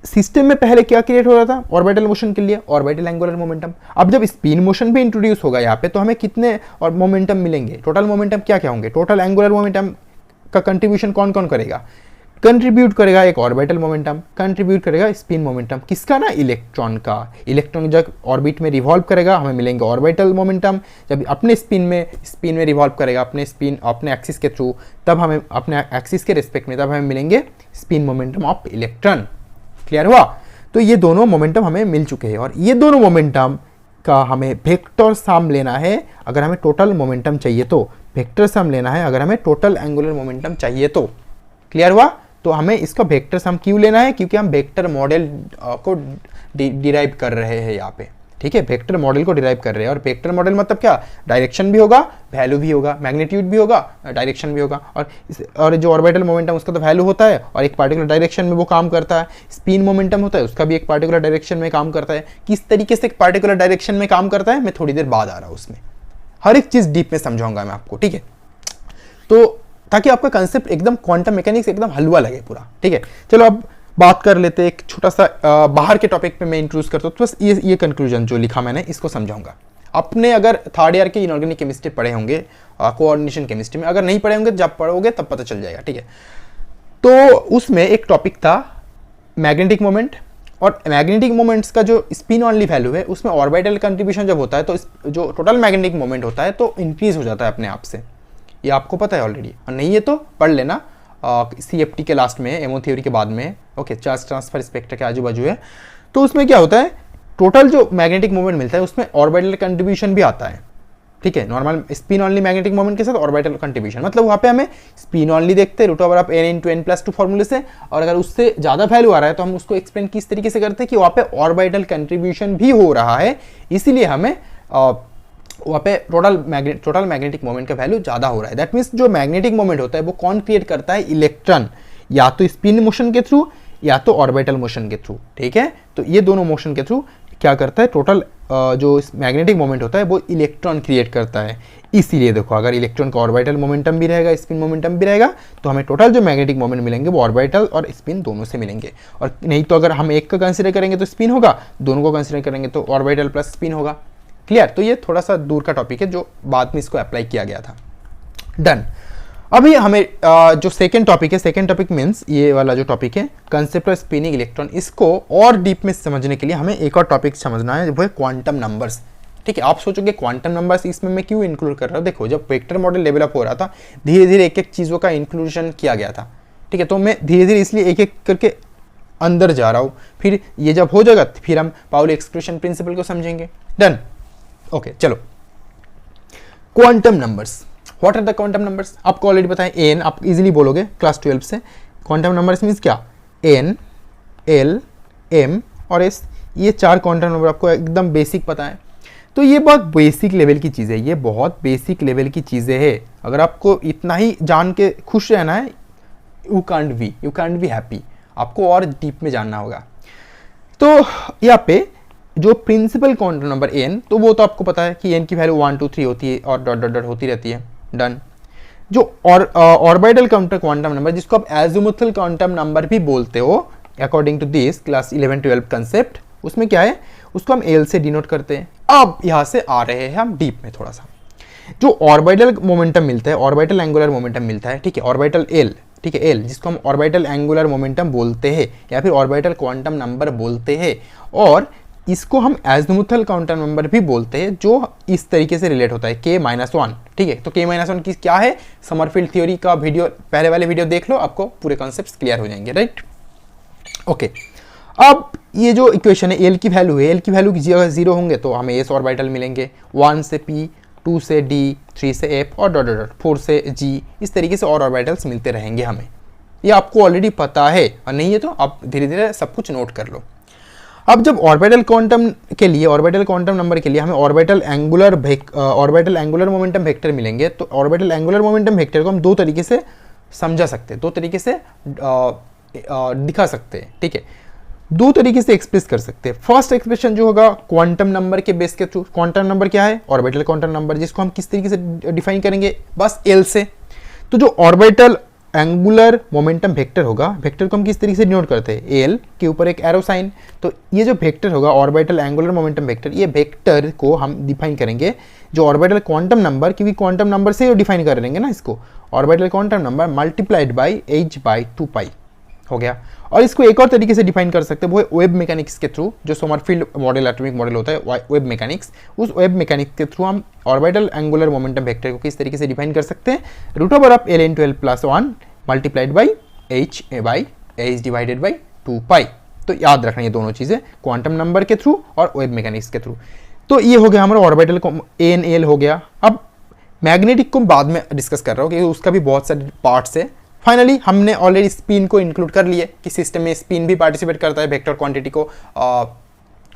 सिस्टम में पहले क्या क्रिएट हो रहा था, ऑर्बिटल मोशन के लिए ऑर्बिटल एंगुलर मोमेंटम। अब जब स्पिन मोशन भी इंट्रोड्यूस होगा यहाँ पे, तो हमें कितने और मोमेंटम मिलेंगे, टोटल मोमेंटम क्या होंगे, टोटल एंगुलर मोमेंटम का कंट्रीब्यूशन कौन करेगा, कंट्रीब्यूट करेगा एक ऑर्बिटल मोमेंटम, कंट्रीब्यूट करेगा स्पिन मोमेंटम, किसका ना, इलेक्ट्रॉन का। इलेक्ट्रॉन जब ऑर्बिट में रिवॉल्व करेगा हमें मिलेंगे ऑर्बिटल मोमेंटम, जब अपने स्पिन में रिवॉल्व करेगा अपने एक्सिस के थ्रू, तब हमें अपने एक्सिस के रिस्पेक्ट में तब हमें मिलेंगे spin momentum of electron. Clear हुआ? तो ये दोनों मोमेंटम हमें मिल चुके हैं, और ये दोनों मोमेंटम का हमें वेक्टर सम लेना है अगर हमें टोटल मोमेंटम चाहिए तो, वेक्टर सम लेना है अगर हमें टोटल एंगुलर मोमेंटम चाहिए तो। क्लियर हुआ? तो हमें इसका वेक्टर सम क्यों लेना है, क्योंकि हम वेक्टर मॉडल को डिराइव कर रहे हैं यहाँ पे, ठीक है, वेक्टर मॉडल को डिराइव कर रहे हैं। और वेक्टर मॉडल मतलब क्या, डायरेक्शन भी होगा, वैल्यू भी होगा, मैग्नीट्यूड भी होगा, डायरेक्शन भी होगा। और जो ऑर्बिटल मोमेंटम उसका तो वैल्यू होता है और एक पार्टिकुलर डायरेक्शन में वो काम करता है। स्पिन मोमेंटम होता है, उसका भी एक पार्टिकुलर डायरेक्शन में काम करता है। किस तरीके से एक पार्टिकुलर डायरेक्शन में काम करता है मैं थोड़ी देर बाद आ रहा हूँ, उसमें हर एक चीज़ डीप में समझाऊंगा मैं आपको, ठीक है। तो ताकि आपका कंसेप्ट एकदम क्वांटम मैकेनिक्स एकदम हलवा लगे पूरा, ठीक है। चलो अब बात कर लेते हैं एक छोटा सा बाहर के टॉपिक पे मैं इंट्रोड्यूस करता हूँ। तो बस ये कंक्लूजन जो लिखा मैंने इसको समझाऊंगा। आपने अगर थर्ड ईयर के इनऑर्गेनिक केमिस्ट्री पढ़े होंगे, कोऑर्डिनेशन केमिस्ट्री में, अगर नहीं पढ़े होंगे जब पढ़ोगे तब पता चल जाएगा, ठीक है। तो उसमें एक टॉपिक था मैग्नेटिक मोमेंट, और मैग्नेटिक मोमेंट्स का जो स्पिन ऑनली वैल्यू है उसमें ऑर्बिटल कंट्रीब्यूशन जब होता है तो जो टोटल मैग्नेटिक मोमेंट होता है तो इंक्रीज हो जाता है अपने आप से। ये आपको पता है ऑलरेडी, और नहीं है तो पढ़ लेना CFT के लास्ट में, एमओ थ्योरी के बाद में, ओके, चार्ज ट्रांसफर स्पेक्ट्रा के आजू बाजू है। तो उसमें क्या होता है, टोटल जो मैग्नेटिक मोमेंट मिलता है उसमें ऑर्बिटल कंट्रीब्यूशन भी आता है, ठीक है। Normal spin only magnetic moment के साथ ऑर्बिटल कंट्रीब्यूशन, मतलब वहाँ पे हमें स्पिन ऑनली देखते हैं √n/n+2 फॉर्मूले से, और अगर उससे ज़्यादा वैल्यू आ रहा है तो हम उसको एक्सप्लेन किस तरीके से करते हैं कि वहाँ पे ऑर्बिटल कंट्रीब्यूशन भी हो रहा है, इसीलिए हमें वहाँ पे टोटल मैग्नेटिक मोमेंट का वैल्यू ज़्यादा हो रहा है। दैट मीन्स जो मैग्नेटिक मोमेंट होता है वो कौन क्रिएट करता है, इलेक्ट्रॉन, या तो स्पिन मोशन के थ्रू या तो ऑर्बिटल मोशन के थ्रू, ठीक है। तो ये दोनों मोशन के थ्रू क्या करता है, टोटल जो मैग्नेटिक मोमेंट होता है वो इलेक्ट्रॉन क्रिएट करता है। इसीलिए देखो, अगर इलेक्ट्रॉन का ऑर्बिटल मोमेंटम भी रहेगा, स्पिन मोमेंटम भी रहेगा, तो हमें टोटल जो मैग्नेटिक मोमेंट मिलेंगे वो ऑर्बिटल और स्पिन दोनों से मिलेंगे। और नहीं तो अगर हम एक का कंसिडर करेंगे तो स्पिन होगा, दोनों को कंसिडर करेंगे तो ऑर्बिटल प्लस स्पिन होगा। क्लियर। तो ये थोड़ा सा दूर का टॉपिक है जो बाद में इसको अप्लाई किया गया था। डन। अभी हमें जो सेकंड टॉपिक है, सेकंड टॉपिक मीन्स ये वाला जो टॉपिक है कंसेप्ट ऑफ स्पिनिंग इलेक्ट्रॉन, इसको और डीप में समझने के लिए हमें एक और टॉपिक समझना है, वो है क्वांटम नंबर्स। ठीक है, आप सोचोगे क्वांटम नंबर्स इसमें मैं क्यों इंक्लूड कर रहा हूँ। देखो, जब वेक्टर मॉडल डेवलप हो रहा था धीरे धीरे एक एक चीज़ों का इंक्लूजन किया गया था। ठीक है, तो मैं धीरे धीरे इसलिए एक एक करके अंदर जा रहा हूँ। फिर ये जब हो जाएगा फिर हम पाउली एक्सक्लूशन प्रिंसिपल को समझेंगे। डन। ओके, चलो quantum numbers. What are the quantum numbers, आपको ऑलरेडी पता है। एन आप इजीली बोलोगे क्लास 12 से। क्वांटम नंबर्स मीन्स क्या, एन, एल, एम और एस, ये चार क्वांटम नंबर आपको एकदम बेसिक पता है। तो ये बहुत बेसिक लेवल की चीज़ है, ये बहुत बेसिक लेवल की चीज़ें हैं। अगर आपको इतना ही जान के खुश रहना है, यू कांट बी हैप्पी, आपको और डीप में जानना होगा। तो यहाँ पे जो प्रिंसिपल क्वांटम नंबर एन, तो वो तो आपको पता है कि एन की वैल्यू 1 2 3 होती है और डॉट डॉट डॉट होती रहती है। डन। जो ऑर्बिटल क्वांटम नंबर, जिसको आप एजिमुथल क्वांटम नंबर भी बोलते हो according to this class 11-12 concept, उसमें क्या है, उसको हम एल से डिनोट करते हैं। अब यहाँ से आ रहे हैं हम डीप में थोड़ा सा। जो ऑर्बिटल मोमेंटम मिलता है, ऑर्बिटल एंगुलर मोमेंटम मिलता है, ठीक है, ऑर्बिटल एल, ठीक है, एल जिसको हम ऑर्बिटल एंगुलर मोमेंटम बोलते हैं या फिर ऑर्बिटल क्वांटम नंबर बोलते हैं, और इसको हम एजिमुथल क्वांटम नंबर भी बोलते हैं, जो इस तरीके से रिलेट होता है k-1। ठीक है, तो k-1 की क्या है, समरफील्ड थ्योरी का वीडियो, पहले वाले वीडियो देख लो, आपको पूरे कॉन्सेप्ट्स क्लियर हो जाएंगे। Right, okay. अब ये जो इक्वेशन है, एल की वैल्यू है, एल की वैल्यू की जगह 0 होंगे तो हमें एस ऑर्बिटल मिलेंगे, 1 से p, 2 से d, 3 से f और डॉट डॉट 4 से g, इस तरीके से और ऑर्बिटल्स मिलते रहेंगे हमें। ये आपको ऑलरेडी पता है, और नहीं है तो आप धीरे धीरे सब कुछ नोट कर लो। अब जब ऑर्बिटल क्वांटम के लिए, ऑर्बिटल क्वांटम नंबर के लिए हमें ऑर्बिटल एंगुलर मोमेंटम वेक्टर मिलेंगे, तो ऑर्बिटल एंगुलर मोमेंटम वेक्टर को हम दो तरीके से समझा सकते हैं, दो तरीके से दिखा सकते हैं। ठीक है, दो तरीके से एक्सप्रेस कर सकते हैं। फर्स्ट एक्सप्रेशन जो होगा क्वांटम नंबर के बेस के थ्रू। क्वांटम नंबर क्या है, ऑर्बिटल क्वांटम नंबर, जिसको हम किस तरीके से डिफाइन करेंगे, बस एल से। तो जो ऑर्बिटल एंगुलर मोमेंटम वेक्टर होगा, वेक्टर को हम किस तरीके से डिनोट करते हैं, एल के ऊपर एक एरो साइन। तो ये जो वेक्टर होगा ऑर्बिटल एंगुलर मोमेंटम वेक्टर, ये वेक्टर को हम डिफाइन करेंगे जो ऑर्बिटल क्वांटम नंबर, क्योंकि क्वांटम नंबर से डिफाइन करेंगे ना इसको, orbital quantum number multiplied by h/2π हो गया। और इसको एक और तरीके से डिफाइन कर सकते हैं, वो है वेव मैकेनिक्स के थ्रू, जो समरफील्ड मॉडल, एटॉमिक मॉडल होता है वेव मैकेनिक्स, उस वेव मैकेनिक्स के थ्रू हम ऑर्बिटल एंगुलर मोमेंटम वेक्टर को किस तरीके से डिफाइन कर सकते हैं, √L/12+1 मल्टीप्लाइड बाई h/2π। तो याद रखना ये दोनों चीजें, क्वांटम नंबर के थ्रू और वेव मैकेनिक्स के थ्रू। तो ये हो गया हमारा ऑर्बिटल एन एल हो गया। अब मैग्नेटिक को बाद में डिस्कस कर रहा हूँ क्योंकि उसका भी बहुत सारे पार्ट्स है। फाइनली हमने ऑलरेडी स्पिन को इंक्लूड कर लिए कि सिस्टम में स्पिन भी पार्टिसिपेट करता है वेक्टर क्वांटिटी को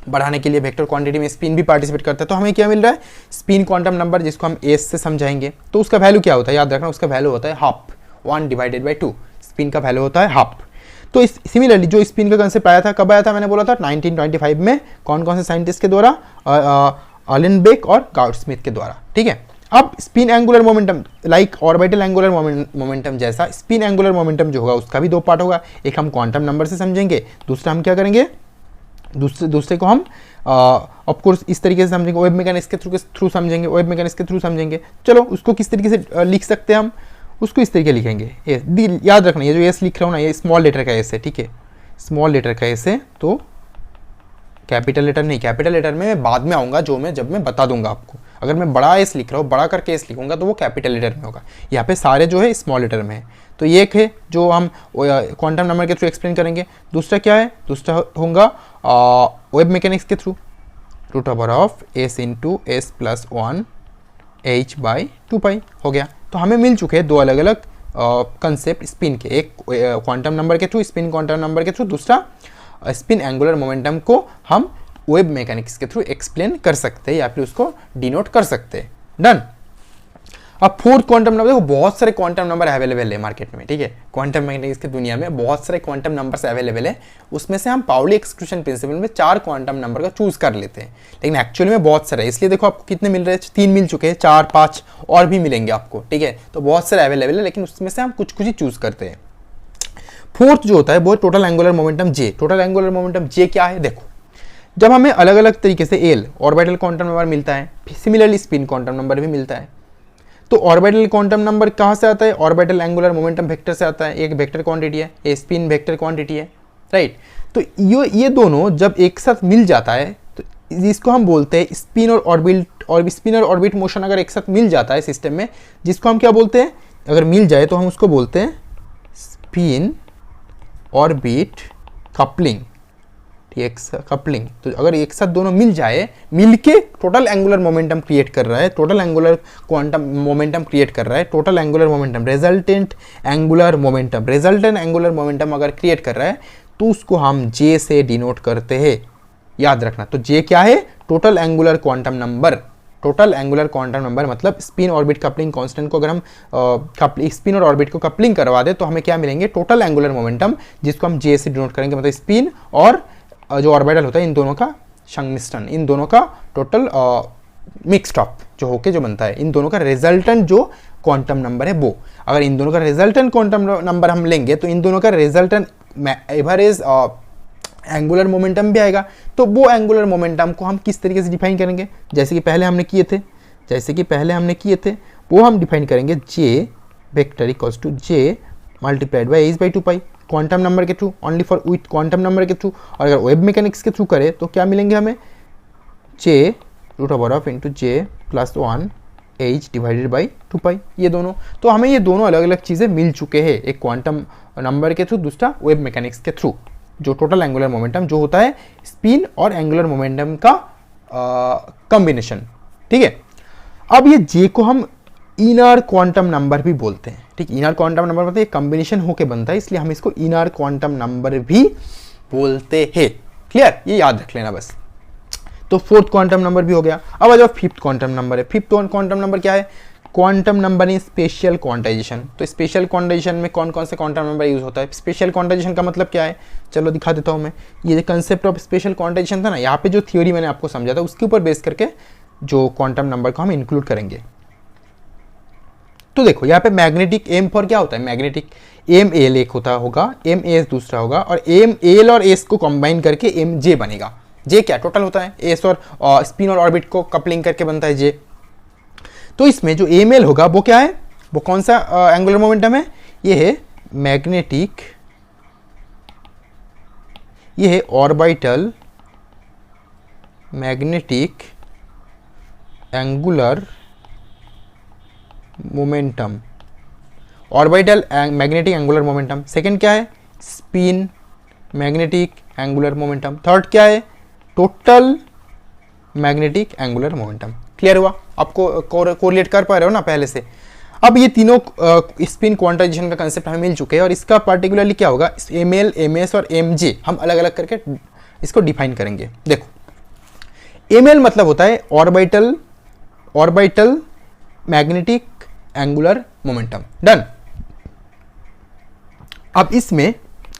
बढ़ाने के लिए वेक्टर क्वांटिटी में स्पिन भी पार्टिसिपेट करता है। तो हमें क्या मिल रहा है, स्पिन क्वांटम नंबर, जिसको हम एस से समझाएंगे। तो उसका वैल्यू क्या होता है, याद रखना, उसका वैल्यू होता है हाफ, 1/2। स्पिन का वैल्यू होता है हाफ। तो सिमिलरली जो स्पिन का कंसेप्ट आया था, कब आया था, मैंने बोला था 1925 में। कौन कौन से साइंटिस्ट के द्वारा, अलेनबेक और गाउड-स्मिथ के द्वारा। ठीक है, अब spin angular momentum like orbital angular momentum जैसा स्पिन एंगुलर मोमेंटम जो होगा उसका भी दो पार्ट होगा। एक हम क्वांटम नंबर से समझेंगे, दूसरा हम क्या करेंगे, दूसरे को हम ऑफ कोर्स इस तरीके से समझेंगे, वेव मैकेनिक्स के थ्रू समझेंगे, वेव मैकेनिक्स के थ्रू समझेंगे। चलो उसको किस तरीके से लिख सकते हैं हम, उसको इस तरीके लिखेंगे। याद रखना, ये जो एस लिख रहा हूँ ना, ये स्मॉल लेटर का एस है। ठीक है, स्मॉल लेटर का एस है, तो कैपिटल लेटर नहीं, कैपिटल लेटर में मैं बाद में आऊँगा, जब मैं बता दूंगा आपको। अगर मैं बड़ा एस लिख रहा हूँ, बड़ा करके एस लिखूंगा, तो वो कैपिटल लेटर में होगा। यहाँ पे सारे जो है स्मॉल लेटर में है। तो ये एक है जो हम क्वांटम नंबर के थ्रू एक्सप्लेन करेंगे। दूसरा क्या है, दूसरा होगा वेव मैकेनिक्स के थ्रू, √s × s+1 h/2π हो गया। तो हमें मिल चुके हैं दो अलग अलग कंसेप्ट स्पिन के, एक क्वांटम नंबर के थ्रू, स्पिन क्वांटम नंबर के थ्रू, दूसरा स्पिन एंगुलर मोमेंटम को हम वेव मैकेनिक्स के थ्रू एक्सप्लेन कर सकते हैं या फिर उसको डिनोट कर सकते हैं। डन। अब फोर्थ क्वांटम नंबर, देखो बहुत सारे क्वांटम नंबर अवेलेबल है मार्केट में। ठीक है, क्वांटम मैकेनिक्स की दुनिया में बहुत सारे क्वांटम नंबर्स अवेलेबल है। उसमें से हम पाउली एक्सक्लूजन प्रिंसिपल में 4 क्वांटम नंबर का चूज कर लेते हैं, लेकिन एक्चुअली में बहुत सारे है। इसलिए देखो आपको कितने मिल रहे हैं, 3 मिल चुके हैं, 4, 5 और भी मिलेंगे आपको। ठीक है, तो बहुत सारे अवेलेबल है, लेकिन उसमें से हम कुछ ही चूज करते हैं। फोर्थ जो होता है वो टोटल एंगुलर मोमेंटम जे। टोटल एंगुलर मोमेंटम जे क्या है, देखो जब हमें अलग अलग तरीके से एल ऑर्बिटल क्वांटम नंबर मिलता है, सिमिलरली स्पिन क्वांटम नंबर भी मिलता है। तो ऑर्बिटल क्वांटम नंबर कहाँ से आता है, ऑर्बिटल एंगुलर मोमेंटम वेक्टर से आता है। एक वेक्टर क्वांटिटी है, ये स्पिन वेक्टर क्वांटिटी है, राइट। तो ये दोनों जब एक साथ मिल जाता है तो जिसको हम बोलते हैं स्पिन और ऑर्बिट, और स्पिन और ऑर्बिट मोशन अगर एक साथ मिल जाता है सिस्टम में, जिसको हम क्या बोलते हैं, अगर मिल जाए तो हम उसको बोलते हैं स्पिन ऑर्बिट कपलिंग। कपलिंग। तो अगर एक साथ दोनों मिल जाए, मिलके टोटल एंगुलर मोमेंटम क्रिएट कर रहा है, total angular quantum momentum create कर रहा है, total angular momentum, resultant angular momentum अगर क्रिएट कर रहा है, तो उसको हम जे से डिनोट करते हैं। याद रखना, तो जे क्या है, total angular quantum number. Total angular quantum number मतलब स्पिन ऑर्बिट कपलिंग कांस्टेंट को अगर हम स्पिन और ऑर्बिट को कपलिंग करवा दे तो हमें क्या मिलेंगे, टोटल एंगुलर मोमेंटम, जिसको हम जे से डिनोट करेंगे। मतलब स्पिन और जो ऑर्बिटल होता है, इन दोनों का संमिश्रण, इन दोनों का टोटल मिक्स्ड अप जो होके जो बनता है, इन दोनों का रिजल्टेंट जो क्वांटम नंबर है वो। अगर इन दोनों का रिजल्टेंट क्वांटम नंबर हम लेंगे तो इन दोनों का रिजल्टेंट एवरेज एंगुलर मोमेंटम भी आएगा। तो वो एंगुलर मोमेंटम को हम किस तरीके से डिफाइन करेंगे, जैसे कि पहले हमने किए थे, वो हम डिफाइन करेंगे J vector equals to J multiplied by h/2π quantum number के थ्रू, only for with quantum number के थ्रू। और अगर वेव मैकेनिक्स के थ्रू करें तो क्या मिलेंगे हमें, जे √(j +1 h/2π, ये दोनों। तो हमें ये दोनों अलग अलग चीज़ें मिल चुके हैं, एक क्वांटम नंबर के थ्रू, दूसरा वेव मैकेनिक्स के थ्रू, जो टोटल एंगुलर मोमेंटम जो होता है स्पिन और एंगुलर मोमेंटम का कॉम्बिनेशन। ठीक है, अब ये जे को हम इनर क्वांटम नंबर भी बोलते हैं। ठीक, इनर क्वांटम नंबर मतलब ये कॉम्बिनेशन होके बनता है, इसलिए हम इसको इनर क्वांटम नंबर भी बोलते हैं। क्लियर, ये याद रख लेना बस। तो फोर्थ क्वांटम नंबर भी हो गया। अब आ जाओ फिफ्थ क्वांटम नंबर है। फिफ्थ क्वांटम नंबर क्या है, quantum number in special quantization. तो स्पेशल क्वांटाइजेशन में कौन कौन से क्वांटम नंबर यूज होता है, स्पेशल क्वांटाइजेशन का मतलब क्या है, चलो दिखा देता हूँ मैं। ये कंसेप्ट ऑफ स्पेशल क्वांटाइजेशन था ना, यहाँ पे जो थ्योरी मैंने आपको समझा था उसके ऊपर बेस करके जो क्वांटम नंबर को हम इंक्लूड करेंगे। तो देखो यहाँ पे मैग्नेटिक एम फॉर क्या होता है, मैग्नेटिक एम एल एक होगा, एम एस दूसरा होगा, और एम एल और एस को कंबाइन करके एम जे बनेगा। जे क्या टोटल होता है, एस और स्पिन और ऑर्बिट को कपलिंग करके बनता है जे। तो इसमें जो एम एल होगा वो क्या है, वो कौन सा एंगुलर मोमेंटम है, ये है मैग्नेटिक, ये है orbital magnetic angular momentum, orbital magnetic angular momentum. Second क्या है, spin magnetic angular momentum. Third क्या है, total magnetic angular momentum. Clear हुआ, आपको कोरिलेट कर पा रहे हो ना पहले से। अब ये तीनों स्पिन क्वांटाइजेशन का कंसेप्ट हमें मिल चुके हैं, और इसका पार्टिकुलरली क्या होगा, एम एल, एम एस और एम जे हम अलग अलग करके इसको डिफाइन करेंगे। देखो एमएल मतलब होता है orbital magnetic angular momentum. Done. अब इसमें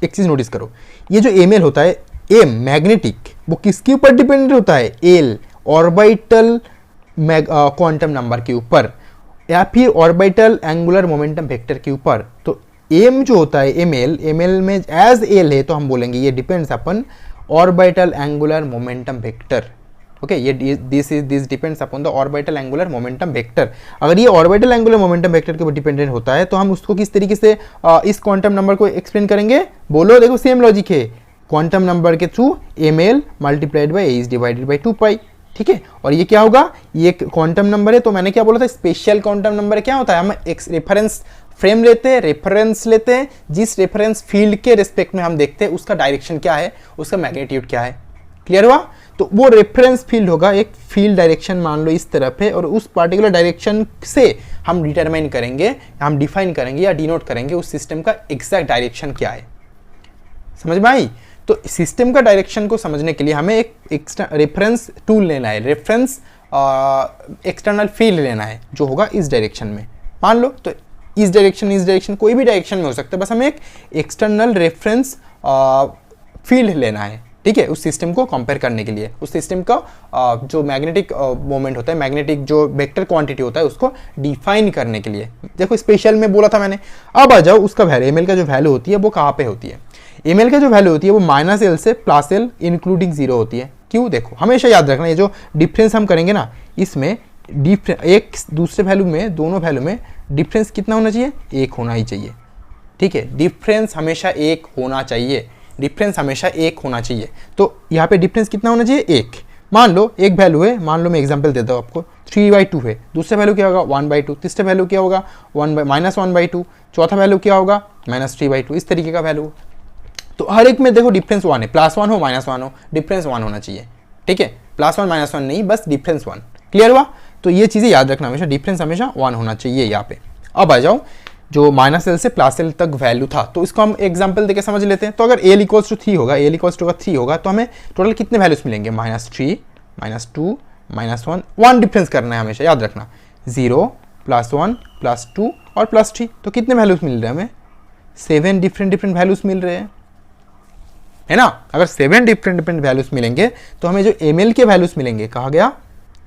एक चीज नोटिस करो, ये जो एमएल होता है, एम मैग्नेटिक, वो किसके ऊपर डिपेंडेंट होता है? एल ऑर्बिटल क्वांटम नंबर के ऊपर या फिर ऑर्बिटल एंगुलर मोमेंटम वेक्टर के ऊपर। तो एम जो होता है एमएल में एज एल है, तो हम बोलेंगे ये depends upon orbital angular momentum vector. Okay, ये this depends upon the orbital angular momentum vector. अगर ये ऑर्बिटल एंगुलर मोमेंटम वेक्टर के ऊपर डिपेंडेंट होता है तो हम उसको किस तरीके से इस क्वांटम नंबर को एक्सप्लेन करेंगे? बोलो, देखो सेम लॉजिक है, क्वांटम नंबर के through ml multiplied by A is divided by 2 ठीक है। और ये क्या होगा? ये क्वांटम नंबर है, तो मैंने क्या बोला था, स्पेशल क्वांटम नंबर क्या होता है? हम एक रेफरेंस फ्रेम लेते हैं, रेफरेंस लेते हैं, जिस रेफरेंस फील्ड के रिस्पेक्ट में हम देखते हैं उसका डायरेक्शन क्या है, उसका मैग्नीट्यूड क्या है। क्लियर हुआ? तो वो रेफरेंस फील्ड होगा, एक फील्ड डायरेक्शन मान लो इस तरफ है, और उस पार्टिकुलर डायरेक्शन से हम डिटरमाइन करेंगे, हम डिफाइन करेंगे या डिनोट करेंगे उस सिस्टम का एग्जैक्ट डायरेक्शन क्या है। समझ में आई? तो सिस्टम का डायरेक्शन को समझने के लिए हमें एक रेफरेंस टूल लेना है, रेफरेंस एक्सटर्नल फील्ड लेना है जो होगा इस डायरेक्शन में। मान लो तो इस डायरेक्शन कोई भी डायरेक्शन में हो सकता है, बस हमें एक एक्सटर्नल रेफरेंस फील्ड लेना है, ठीक है, उस सिस्टम को कंपेयर करने के लिए, उस सिस्टम का जो मैग्नेटिक मोमेंट होता है, मैग्नेटिक जो वेक्टर क्वांटिटी होता है उसको डिफाइन करने के लिए। देखो स्पेशल में बोला था मैंने। अब आ जाओ उसका वैल्यू, एमएल का जो वैल्यू होती है वो कहाँ पे होती है? एमएल का जो वैल्यू होती है वो -L से +L इंक्लूडिंग 0 होती है। क्यों? देखो हमेशा याद रखना, ये जो डिफरेंस हम करेंगे ना, इसमें एक दूसरे वैल्यू में, दोनों वैल्यू में डिफरेंस कितना होना चाहिए? 1 होना ही चाहिए, ठीक है। डिफरेंस हमेशा 1 होना चाहिए, डिफरेंस हमेशा 1 होना चाहिए। तो यहाँ पे डिफरेंस कितना होना चाहिए? 1। मान लो एक वैल्यू है, मान लो मैं एग्जांपल देता हूँ आपको, 3/2 है, दूसरा वैल्यू क्या होगा? 1/2, तीसरा वैल्यू क्या होगा? -1/2, चौथा वैल्यू क्या होगा? -3/2, इस तरीके का वैल्यू। तो हर एक में देखो डिफरेंस 1 है, +1 हो -1 हो, डिफरेंस 1 होना चाहिए, ठीक है। +1 -1 नहीं, बस डिफरेंस 1। क्लियर हुआ? तो ये चीज़ें याद रखना, हमेशा डिफरेंस हमेशा 1 होना चाहिए यहाँ पे। अब आ जाओ जो -L से +L तक वैल्यू था, तो इसको हम एग्जांपल देके समझ लेते हैं। तो अगर L = 3 होगा, L = 3 होगा, तो हमें टोटल कितने वैल्यूज मिलेंगे? -3, -2, -1, 1 डिफरेंस करना है हमेशा, याद रखना। 0, +1, +2 और +3, तो कितने वैल्यूज मिल रहे हैं हमें? 7 डिफरेंट वैल्यूज मिल रहे हैं, है ना। अगर 7 डिफरेंट वैल्यूज मिलेंगे तो हमें जो ml के वैल्यूज मिलेंगे, कहा गया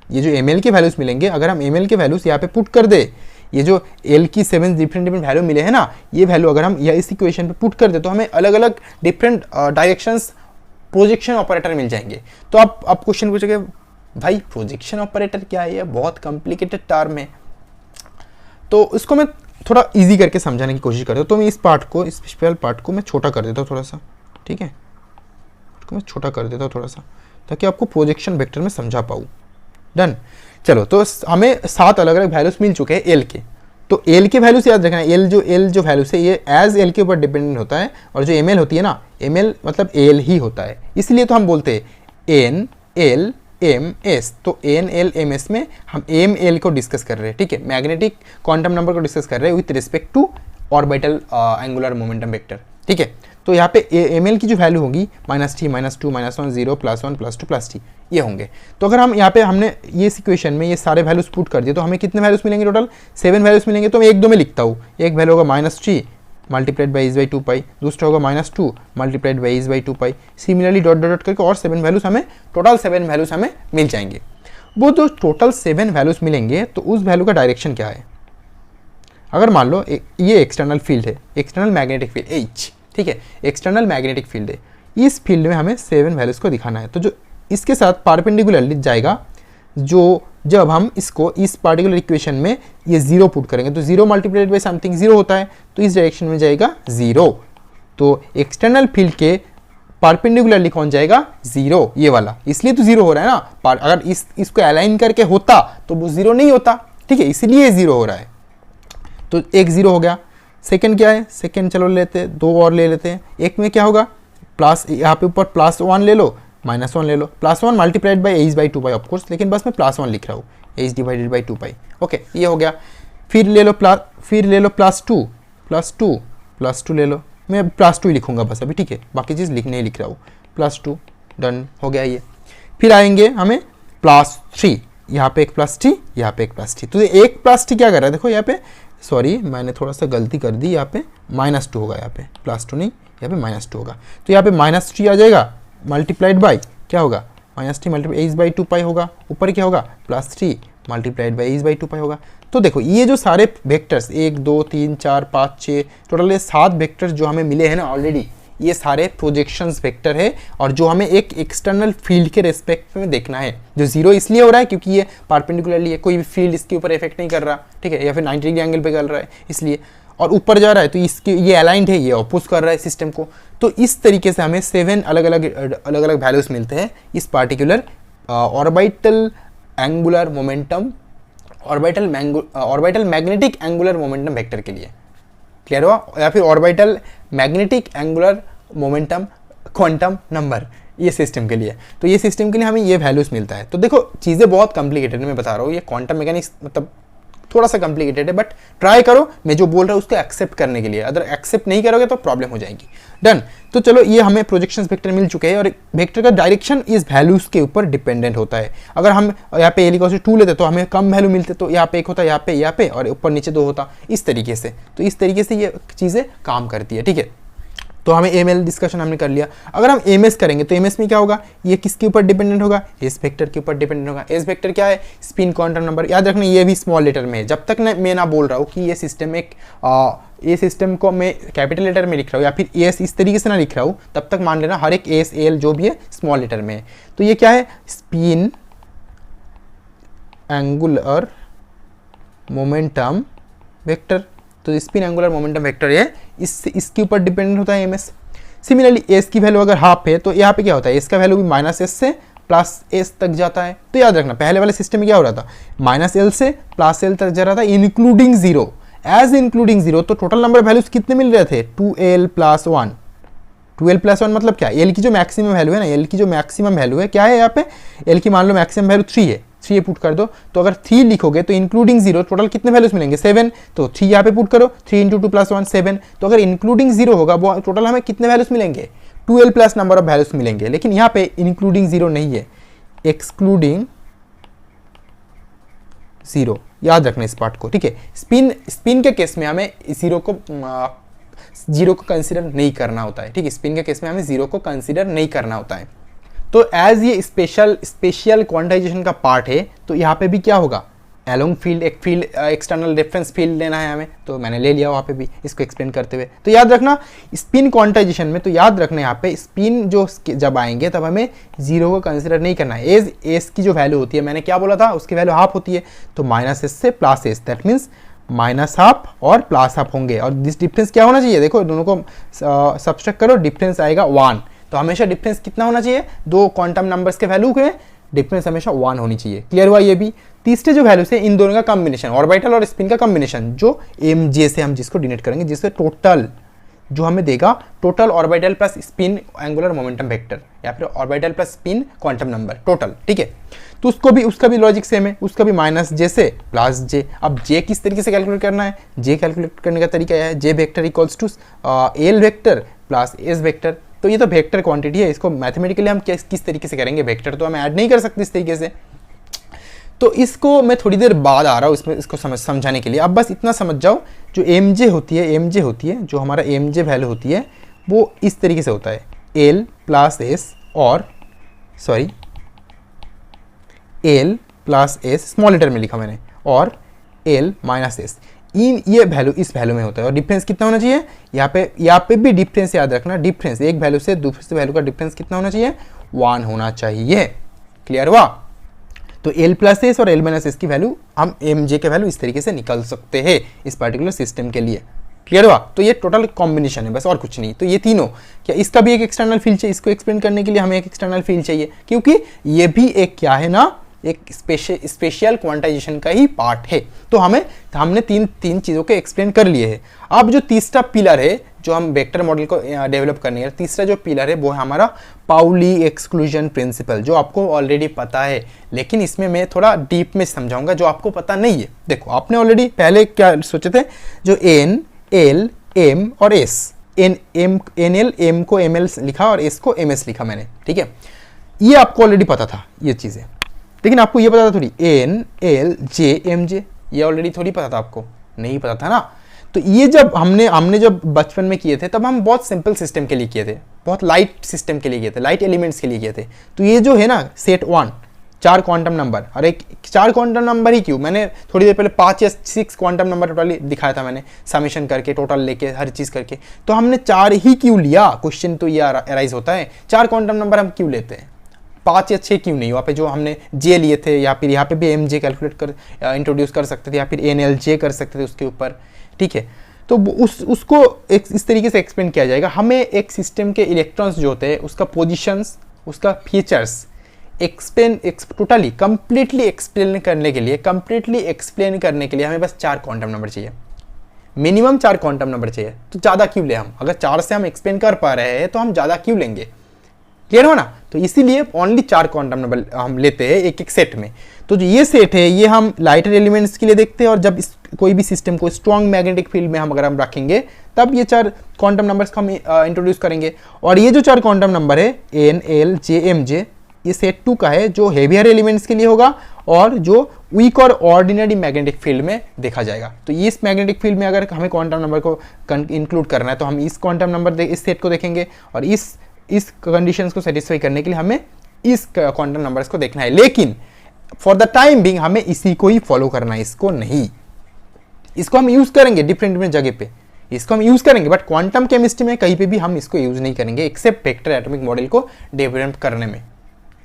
ये जो ml के वैल्यूज मिलेंगे, अगर हम ml के वैल्यूज यहाँ पे पुट कर दे, ये जो L की 7 डिफरेंट वैल्यू मिले हैं ना, ये वैल्यू अगर हम या इस इक्वेशन पे पुट कर दे तो हमें अलग अलग डिफरेंट डायरेक्शंस प्रोजेक्शन ऑपरेटर मिल जाएंगे। तो आप क्वेश्चन पूछोगे भाई प्रोजेक्शन ऑपरेटर क्या है? ये बहुत कॉम्प्लिकेटेड टर्म है, तो इसको मैं थोड़ा ईजी करके समझाने की कोशिश करता हूँ। तो मैं इस पार्ट को, इस स्पेशल पार्ट को मैं छोटा कर देता हूँ थोड़ा सा, ठीक है, इसको मैं छोटा कर देता हूँ थोड़ा सा, ताकि आपको प्रोजेक्शन वेक्टर में समझा पाऊँ। डन। चलो, तो हमें 7 अलग अलग वैल्यूज मिल चुके हैं एल के। तो एल के वैल्यूज याद रखना, एल जो वैल्यूज है ये एज एल के ऊपर डिपेंडेंट होता है, और जो एम एल होती है ना, एम एल मतलब एल ही होता है, इसलिए तो हम बोलते हैं एन एल एम एस। तो एन एल एम एस में हम एम एल को डिस्कस कर रहे हैं, ठीक है, मैग्नेटिक क्वांटम नंबर को डिस्कस कर रहे हैं with respect to orbital angular momentum vector, ठीक है। तो यहाँ पे एम एल की जो वैल्यू होगी -3, -2, -1, 0, +1, +2, +3 ये होंगे। तो अगर हम यहाँ पे हमने ये इक्वेशन में ये सारे वैल्यूज पुट कर दिए तो हमें कितने वैल्यूज मिलेंगे? टोटल 7 वैल्यूज मिलेंगे। तो मैं 1-2 में लिखता हूँ। एक वैल्यू होगा -3 मल्टीप्लाइड बाई h/2π, दूसरा होगा -2 multiplied by h/2π, similarly dot dot करके और 7 वैल्यूज हमें, टोटल 7 वैल्यूज हमें मिल जाएंगे। वो जो टोटल 7 वैल्यूज मिलेंगे तो उस वैल्यू का डायरेक्शन क्या है? अगर मान लो ये एक्सटर्नल फील्ड है, एक्सटर्नल मैग्नेटिक फील्ड H, ठीक है, एक्सटर्नल मैग्नेटिक फील्ड है, इस फील्ड में हमें 7 वैल्यूज को दिखाना है। तो जो इसके साथ परपेंडिकुलरली जाएगा, जो जब हम इसको इस पार्टिकुलर इक्वेशन में ये 0 पुट करेंगे तो 0 मल्टीप्लाइड बाई समथिंग 0 होता है, तो इस डायरेक्शन में जाएगा 0। तो एक्सटर्नल फील्ड के परपेंडिकुलरली कौन जाएगा? 0, ये वाला, इसलिए तो 0 हो रहा है ना। अगर इसको अलाइन करके होता तो वो 0 नहीं होता, ठीक है, इसलिए 0 हो रहा है। तो एक 0 हो गया। सेकंड क्या है? सेकंड चलो लेते हैं, 2 और ले लेते हैं। एक में क्या होगा? प्लस, यहाँ पे ऊपर +1 ले लो, -1 ले लो, +1 मल्टीप्लाइड बाई h/2π ऑफकोर्स, लेकिन बस मैं +1 लिख रहा हूँ, h डिवाइडेड बाई 2π। ओके, ये हो गया। फिर ले लो +2 ले लो, मैं +2 ही लिखूंगा बस अभी, ठीक है, बाकी चीज़ नहीं लिख रहा हूँ, +2। डन हो गया ये। फिर आएंगे हमें +3, यहाँ पे एक +t, यहाँ पे एक +t। तो ये एक +t क्या कर रहा है, देखो यहाँ पे, सॉरी मैंने थोड़ा सा गलती कर दी, यहाँ पे -2 होगा, यहाँ पे +2 नहीं, यहाँ पे -2 होगा। तो यहाँ पे -3 आ जाएगा, मल्टीप्लाइड बाई क्या होगा, -3 मल्टीप्लाई h/2 होगा, ऊपर क्या होगा +3 मल्टीप्लाइड बाई h/2 होगा। तो देखो ये जो सारे वेक्टर्स 1 2 3 4 5 6 टोटल ये 7 वेक्टर्स जो हमें मिले हैं ना ऑलरेडी, ये सारे प्रोजेक्शंस वेक्टर है और जो हमें एक एक्सटर्नल फील्ड के रेस्पेक्ट में देखना है। जो जीरो इसलिए हो रहा है क्योंकि ये परपेंडिकुलरली है, कोई भी फील्ड इसके ऊपर इफेक्ट नहीं कर रहा, ठीक है, या फिर 90 डिग्री एंगल पे कर रहा है इसलिए, और ऊपर जा रहा है तो इसके ये अलाइंड है, ये अपोज कर रहा है सिस्टम को। तो इस तरीके से हमें 7 अलग अलग वैल्यूज मिलते हैं इस particular orbital angular momentum, orbital magnetic angular momentum vector के लिए। क्लियर हुआ? या फिर orbital magnetic angular momentum quantum number, ये सिस्टम के लिए। तो ये सिस्टम के लिए हमें ये वैल्यूज मिलता है। तो देखो चीज़ें बहुत कॉम्प्लिकेटेड मैं बता रहा हूँ, ये क्वांटम मैकेनिक्स मतलब थोड़ा सा कॉम्प्लिकेटेड है, बट ट्राई करो मैं जो बोल रहा हूँ उसको एक्सेप्ट करने के लिए, अगर एक्सेप्ट नहीं करोगे तो प्रॉब्लम हो जाएगी। डन। तो चलो ये हमें प्रोजेक्शंस वेक्टर मिल चुके हैं और वेक्टर का डायरेक्शन इस वैल्यूज के ऊपर डिपेंडेंट होता है। अगर हम यहाँ पे l=2 लेते तो हमें कम वैल्यू मिलते, तो यहाँ पे 1 होता, यहाँ पे और ऊपर नीचे 2 होता, इस तरीके से। तो इस तरीके से ये चीज़ें काम करती है, ठीक है। तो हमें एम डिस्कशन हमने कर लिया। अगर हम एम करेंगे तो एम में क्या होगा, ये किसके ऊपर डिपेंडेंट होगा, एस वेक्टर के ऊपर डिपेंडेंट होगा। एस वेक्टर क्या है, स्पिन क्वांटम नंबर। याद रखना ये भी स्मॉल लेटर में है, जब तक मैं ना बोल रहा हूँ कि ये सिस्टम एक ये सिस्टम को मैं कैपिटल लेटर में लिख रहा हूँ या फिर एस इस तरीके से ना लिख रहा हूँ, तब तक मान लेना हर एक एस एल जो भी है स्मॉल लेटर में है। तो ये क्या है, स्पिन एंगुलर मोमेंटम वेक्टर। तो स्पिन एंगुलर मोमेंटम वेक्टर है, इसके ऊपर डिपेंडेंट होता है एमएस। सिमिलरली एस की वैल्यू अगर हाफ है तो यहाँ पे क्या होता है, एस का वैल्यू भी -s से +s तक जाता है। तो याद रखना पहले वाले सिस्टम में क्या हो रहा था, -l से +l तक जा रहा था including zero, as including zero. तो टोटल नंबर वैल्यूज कितने मिल रहे थे, 2l + 1। 2l + 1 मतलब क्या, l की जो मैक्सिमम वैल्यू है ना, l की जो मैक्सिमम वैल्यू है क्या है, यहाँ पे l की मान लो मैक्सिमम वैल्यू 3 है, 3 पुट कर दो। तो अगर 3 लिखोगे तो इंक्लूडिंग जीरो टोटल कितने वैल्यूज मिलेंगे, 7। तो 3 यहाँ पे पुट करो, 3 × 2 + 1 7। तो अगर इंक्लूडिंग जीरो होगा वो टोटल हमें कितने वैल्यूज मिलेंगे, 2l plus number of values मिलेंगे। लेकिन यहाँ पे इंक्लूडिंग जीरो नहीं है, एक्सक्लूडिंग जीरो। याद रखना इस पार्ट को, ठीक है। स्पिन के केस में हमें जीरो को कंसीडर नहीं करना होता है, ठीक है। स्पिन के केस में हमें जीरो को कंसीडर नहीं करना होता है। तो एज ये स्पेशल क्वांटाइजेशन का पार्ट है, तो यहाँ पे भी क्या होगा, एलोंग फील्ड, एक फील्ड एक्सटर्नल रेफरेंस फील्ड लेना है हमें, तो मैंने ले लिया वहाँ पे भी इसको एक्सप्लेन करते हुए। तो याद रखना स्पिन क्वांटाइजेशन में, तो याद रखना यहाँ पे स्पिन जो जब आएंगे तब हमें जीरो को कंसिडर नहीं करना है। एस की जो वैल्यू होती है, मैंने क्या बोला था, उसकी वैल्यू हाफ होती है। तो -s से +s, दैट मीन्स -½ और +½ होंगे। और दिस डिफरेंस क्या होना चाहिए, देखो दोनों को सब्सट्रैक्ट करो, डिफरेंस आएगा 1। तो हमेशा डिफरेंस कितना होना चाहिए, दो क्वांटम नंबर्स के वैल्यू के डिफरेंस हमेशा 1 होनी चाहिए। क्लियर हुआ ये भी। तीसरे जो वैल्यूज है इन दोनों का कॉम्बिनेशन, ऑर्बिटल और स्पिन का कॉम्बिनेशन, जो mj से हम जिसको डिनोट करेंगे, जिससे टोटल जो हमें देगा total orbital plus spin angular momentum vector, या फिर orbital plus spin quantum number total, ठीक है। तो उसका भी लॉजिक सेम है, उसका भी -j से +j। अब j किस तरीके से कैलकुलेट करना है, j कैलकुलेट करने का तरीका है, j vector equals to l vector plus s vector. तो ये तो वेक्टर क्वांटिटी है, इसको मैथमेटिकली हम किस तरीके से करेंगे, वेक्टर तो हम ऐड नहीं कर सकते इस तरीके से। तो इसको मैं थोड़ी देर बाद आ रहा हूँ इसमें, इसको समझाने के लिए। अब बस इतना समझ जाओ, जो mj होती है, जो हमारा mj वैल्यू होती है वो इस तरीके से होता है, l + s और l + s स्मॉल लेटर में लिखा मैंने, और l - s ये वैल्यू इस वैल्यू में होता है। और डिफरेंस कितना होना चाहिए, यहाँ पे भी डिफरेंस याद रखना, डिफरेंस एक वैल्यू से दूसरे वैल्यू का डिफरेंस कितना होना चाहिए, 1 होना चाहिए। क्लियर हुआ। तो l + s और l - s की वैल्यू, हम mj के वैल्यू इस तरीके से निकाल सकते हैं इस पर्टिकुलर सिस्टम के लिए। क्लियर हुआ। तो ये टोटल कॉम्बिनेशन है बस, और कुछ नहीं। तो ये तीनों क्या, इसका भी एक एक्सटर्नल फील्ड चाहिए, इसको एक्सप्लेन करने के लिए हमें एक एक्सटर्नल फील्ड चाहिए, क्योंकि ये भी एक क्या है ना, एक स्पेशल क्वांटाइजेशन का ही पार्ट है। तो हमने तीन चीज़ों के एक्सप्लेन कर लिए हैं। अब जो तीसरा पिलर है जो हम वेक्टर मॉडल को डेवलप करने है, तीसरा जो पिलर है वो है हमारा पाउली एक्सक्लूजन प्रिंसिपल, जो आपको ऑलरेडी पता है, लेकिन इसमें मैं थोड़ा डीप में समझाऊंगा जो आपको पता नहीं है। देखो आपने ऑलरेडी पहले क्या सोचे थे, जो n l m और s, nl m को ml लिखा और s को ms लिखा मैंने, ठीक है। ये आपको ऑलरेडी पता था ये चीज़ें। लेकिन आपको ये पता था थोड़ी n l j m j, ये ऑलरेडी थोड़ी पता था आपको, नहीं पता था ना। तो ये जब हमने जब बचपन में किए थे तब हम बहुत सिंपल सिस्टम के लिए किए थे, बहुत लाइट सिस्टम के लिए किए थे, लाइट एलिमेंट्स के लिए किए थे। तो ये जो है ना सेट 1 4 क्वांटम नंबर, अरे 4 क्वांटम नंबर ही क्यों, मैंने थोड़ी देर पहले 5 या 6 क्वांटम नंबर टोटली दिखाया था मैंने, समेशन करके टोटल लेके हर चीज़ करके। तो हमने 4 ही क्यों लिया, क्वेश्चन तो ये अराइज होता है 4 क्वांटम नंबर हम क्यों लेते हैं, 5 या 6 क्यों नहीं। वहाँ पे जो हमने जे लिए थे, या फिर यहाँ पे भी एम जे कैलकुलेट कर इंट्रोड्यूस कर सकते थे, या फिर एन एल जे कर सकते थे उसके ऊपर, ठीक है। तो उसको इस तरीके से एक्सप्लेन किया जाएगा। हमें एक सिस्टम के इलेक्ट्रॉन्स जो होते हैं उसका पोजिशंस, उसका फीचर्स टोटली कंप्लीटली एक्सप्लेन करने के लिए हमें बस 4 क्वांटम नंबर चाहिए, मिनिमम 4 क्वांटम नंबर चाहिए। तो ज़्यादा क्यों ले हम, अगर 4 से हम एक्सप्लेन कर पा रहे हैं तो हम ज़्यादा क्यों लेंगे, क्लियर हो ना। तो इसीलिए ओनली 4 क्वांटम नंबर हम लेते हैं एक एक सेट में। तो जो ये सेट है ये हम लाइटर एलिमेंट्स के लिए देखते हैं, और जब कोई भी सिस्टम को स्ट्रॉन्ग मैग्नेटिक फील्ड में अगर हम रखेंगे तब ये 4 क्वांटम नंबर्स को हम इंट्रोड्यूस करेंगे। और ये जो 4 क्वांटम नंबर है n l j m j, ये सेट 2 का है जो हेवियर एलिमेंट्स के लिए होगा और जो वीक और ऑर्डिनरी मैग्नेटिक फील्ड में देखा जाएगा। तो इस मैग्नेटिक फील्ड में अगर हमें क्वांटम नंबर को इंक्लूड करना है तो हम इस क्वांटम नंबर इस सेट को देखेंगे, और इस कंडीशंस को सेटिस्फाई करने के लिए हमें इस क्वांटम नंबर्स को देखना है। लेकिन फॉर द टाइम बिंग हमें इसी को ही फॉलो करना है, इसको नहीं। इसको हम यूज करेंगे डिफरेंट जगह पे, इसको हम यूज करेंगे, बट क्वांटम केमिस्ट्री में कहीं पे भी हम इसको यूज नहीं करेंगे एक्सेप्ट वेक्टर एटॉमिक मॉडल को डेवलप करने में,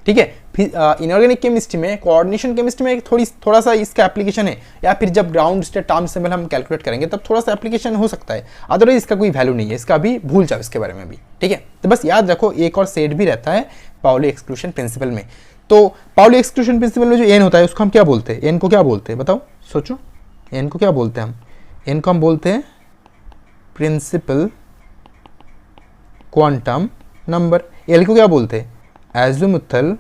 ठीक है। फिर इनऑर्गेनिक केमिस्ट्री में, कोऑर्डिनेशन केमिस्ट्री में थोड़ा सा इसका एप्लीकेशन है, या फिर जब ग्राउंड स्टेट टर्म सिंबल हम कैलकुलेट करेंगे तब थोड़ा सा एप्लीकेशन हो सकता है, अदरवाइज इसका कोई वैल्यू नहीं है, इसका भी भूल जाओ इसके बारे में भी, ठीक है। तो बस याद रखो एक और सेट भी रहता है पाउली एक्सक्लूशन प्रिंसिपल में। तो पाउली एक्सक्लूशन प्रिंसिपल में जो एन होता है उसको हम क्या बोलते हैं, एन को क्या बोलते हैं बताओ, सोचो एन को क्या बोलते हैं हम, एन को हम बोलते हैं प्रिंसिपल क्वांटम नंबर। एल को क्या बोलते हैं, एजीमुथल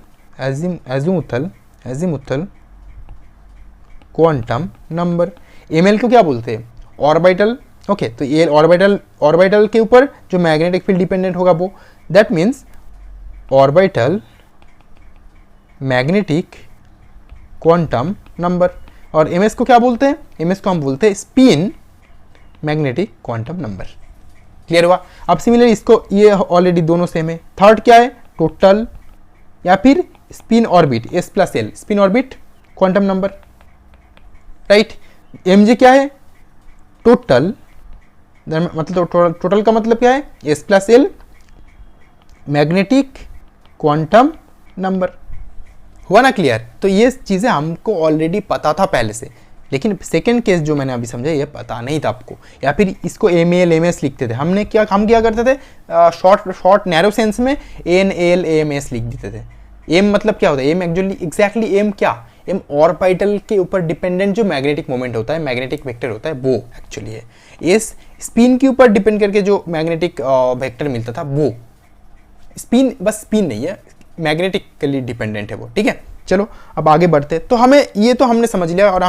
क्वांटम नंबर। एमएल को क्या बोलते हैं, ऑर्बिटल। ओके, तो ये ऑर्बिटल के ऊपर जो मैग्नेटिक फील्ड डिपेंडेंट होगा वो, that means orbital magnetic quantum number. और एमएस को क्या बोलते हैं, एमएस को हम बोलते हैं spin magnetic quantum number. Clear हुआ। अब सिमिलर इसको, ये ऑलरेडी दोनों सेम है। थर्ड क्या है, टोटल या फिर spin orbit, S plus L spin orbit quantum number, right. MJ क्या है, टोटल, मतलब टोटल का मतलब क्या है, S plus L magnetic quantum number. हुआ ना क्लियर। तो ये चीज़ें हमको ऑलरेडी पता था पहले से, लेकिन सेकंड केस जो मैंने अभी समझा ये पता नहीं था आपको, या फिर इसको एम एल एम एस लिखते थे। हम क्या करते थे, शॉर्ट नैरो सेंस में एन एल एम एस लिख देते थे। एम मतलब क्या होता है, एम एक्चुअली एग्जैक्टली एम क्या, एम ऑर्बिटल के ऊपर डिपेंडेंट जो मैग्नेटिक मोमेंट होता है, मैग्नेटिक वेक्टर होता है, वो एक्चुअली है। एस स्पिन के ऊपर डिपेंड करके जो मैग्नेटिक वेक्टर मिलता था वो स्पिन, बस स्पिन नहीं है, मैग्नेटिकली डिपेंडेंट है वो, ठीक है। चलो अब आगे बढ़ते। तो हमें ये तो हमने समझ लिया, और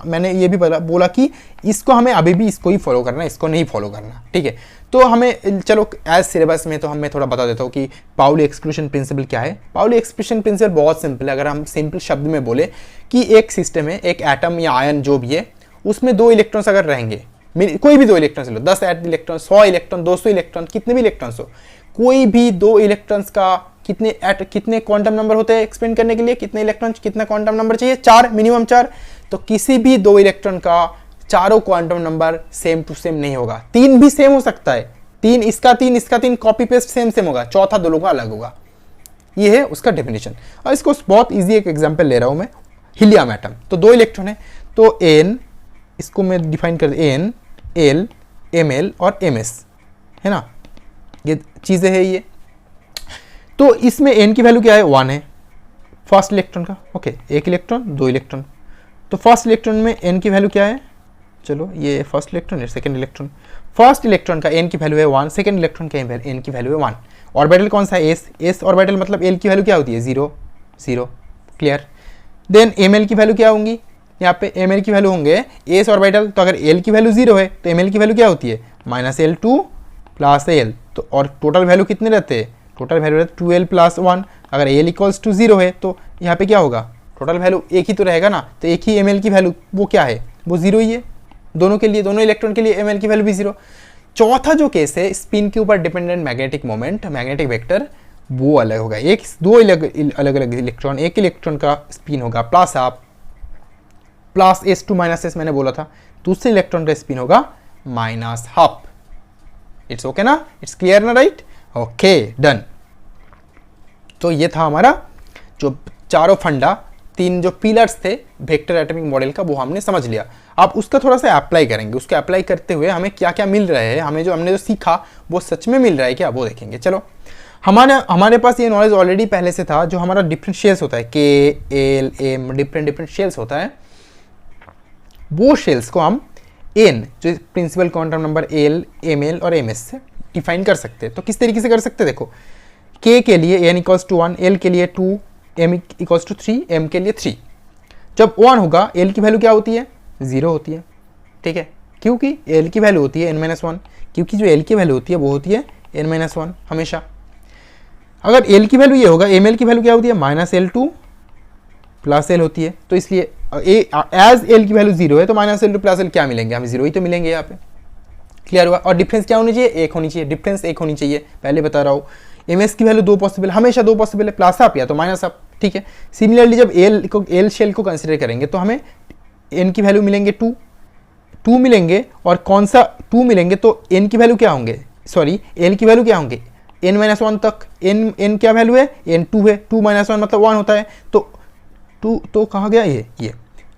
मैंने ये भी बोला कि इसको हमें अभी भी इसको ही फॉलो करना है, इसको नहीं फॉलो करना, ठीक है। तो हमें चलो एज सिलेबस में तो मैं थोड़ा बता देता हूँ कि पाउली एक्सक्लूशन प्रिंसिपल क्या है। पाउली एक्सक्लूशन प्रिंसिपल बहुत सिंपल है। अगर हम सिंपल शब्द में बोले कि एक सिस्टम है, एक एटम या आयन जो भी है, उसमें 2 इलेक्ट्रॉन्स अगर रहेंगे, कोई भी 2 इलेक्ट्रॉन्स लो, 10 इलेक्ट्रॉन, 100 इलेक्ट्रॉन, 200 इलेक्ट्रॉन, कितने भी इलेक्ट्रॉन्स हो, कोई भी 2 इलेक्ट्रॉन्स का कितने क्वांटम नंबर होते हैं एक्सप्लेन करने के लिए, कितने इलेक्ट्रॉन कितना क्वांटम नंबर चाहिए, 4, मिनिमम 4। तो किसी भी 2 इलेक्ट्रॉन का चारों quantum number same to same नहीं होगा, 3 भी सेम हो सकता है, 3 इसका 3 कॉपी पेस्ट सेम होगा, चौथा दोनों का अलग होगा। ये है उसका डेफिनेशन। और इसको बहुत इजी एक एग्जांपल ले रहा हूं मैं, हीलियम एटम। तो 2 इलेक्ट्रॉन है, तो एन, इसको मैं डिफाइन कर, एन एल एम एल और एम एस, है ना, ये चीजें है ये। तो इसमें एन की वैल्यू क्या है, 1 है फर्स्ट इलेक्ट्रॉन का। Okay, 1 electron 2 electron. तो फर्स्ट इलेक्ट्रॉन में एन की वैल्यू क्या है, चलो ये फर्स्ट इलेक्ट्रॉन है, सेकंड इलेक्ट्रॉन। फर्स्ट इलेक्ट्रॉन का एन की वैल्यू है 1, सेकंड इलेक्ट्रॉन का एन की वैल्यू है 1। ऑर्बिटल कौन सा है, एस ऑर्बिटल, मतलब एल की वैल्यू क्या होती है, 0 0, क्लियर। देन एम एल की वैल्यू क्या होंगी, यहाँ पे एम एल की वैल्यू होंगे एस ऑर्बिटल। तो अगर एल की वैल्यू 0 है तो एम एल की वैल्यू क्या होती है, -L2 + L। तो और टोटल वैल्यू कितने रहते हैं, टोटल वैल्यू रहते 2L + 1। अगर L = 0 है तो यहाँ पे क्या होगा, टोटल वैल्यू एक ही तो रहेगा ना, तो एक ही ml की वैल्यू वो क्या है, वो जीरो ही है दोनों के लिए, दोनों इलेक्ट्रॉन के लिए ml की वैल्यू भी जीरो। चौथा जो केस है स्पिन के ऊपर dependent magnetic moment, magnetic vector, वो अलग होगा। एक दो अलग अलग इलेक्ट्रॉन, एक इलेक्ट्रॉन का स्पिन होगा plus half, plus s2 minus s मैंने बोला था, दूसरे इलेक्ट्रॉन का स्पिन होगा माइनस हाफ। इट्स ओके ना, इट्स क्लियर ना, राइट, ओके डन। तो ये था हमारा जो चारों फंडा, तीन जो पिलर्स थे वेक्टर एटॉमिक मॉडल का, वो हमने समझ लिया। अब उसका थोड़ा सा अप्लाई करेंगे, उसको अप्लाई करते हुए हमें क्या क्या मिल रहा है, हमने जो सीखा वो सच में मिल रहा है क्या, वो देखेंगे। चलो, हमारे पास ये नॉलेज ऑलरेडी पहले से था, जो हमारा डिफरेंट शेल्स होता है, के एल एम, डिफरेंट शेल्स होता है, वो शेल्स को हम एन, जो principal quantum number l, m l और एम एस से डिफाइन कर सकते हैं। तो किस तरीके से कर सकते हैं, देखो, के के लिए एन इक्वल्स टू 1, एल के लिए 2, एम इक्वल्स टू 3, एम के लिए 3। जब 1 होगा एल की वैल्यू क्या होती है, 0 होती है, ठीक है, क्योंकि एल की वैल्यू होती है n-1, क्योंकि जो एल की वैल्यू होती है वो होती है n-1 हमेशा। अगर एल की वैल्यू ये होगा, एम एल की वैल्यू क्या होती है, -L2 प्लस एल होती है, तो इसलिए एज एल की वैल्यू 0 है तो -L2 प्लस एल क्या मिलेंगे, हमें 0 ही तो मिलेंगे यहाँ पे। क्लियर हुआ। और डिफरेंस क्या होनी चाहिए, 1 होनी चाहिए, डिफरेंस 1 होनी चाहिए, पहले बता रहा हूँ। एम एस की वैल्यू 2 पॉसिबल, हमेशा 2 पॉसिबल है, प्लस अप या तो माइनस अप, ठीक है। सिमिलरली जब एल शेल को कंसिडर करेंगे तो हमें एन की वैल्यू मिलेंगे 2 मिलेंगे, और कौन सा 2 मिलेंगे, तो एन की वैल्यू क्या होंगे, सॉरी एल की वैल्यू क्या होंगे, n-1 तक। एन क्या वैल्यू है, n2 है, 2 - 1 मतलब 1 होता है, तो 2 तो कहाँ गया ये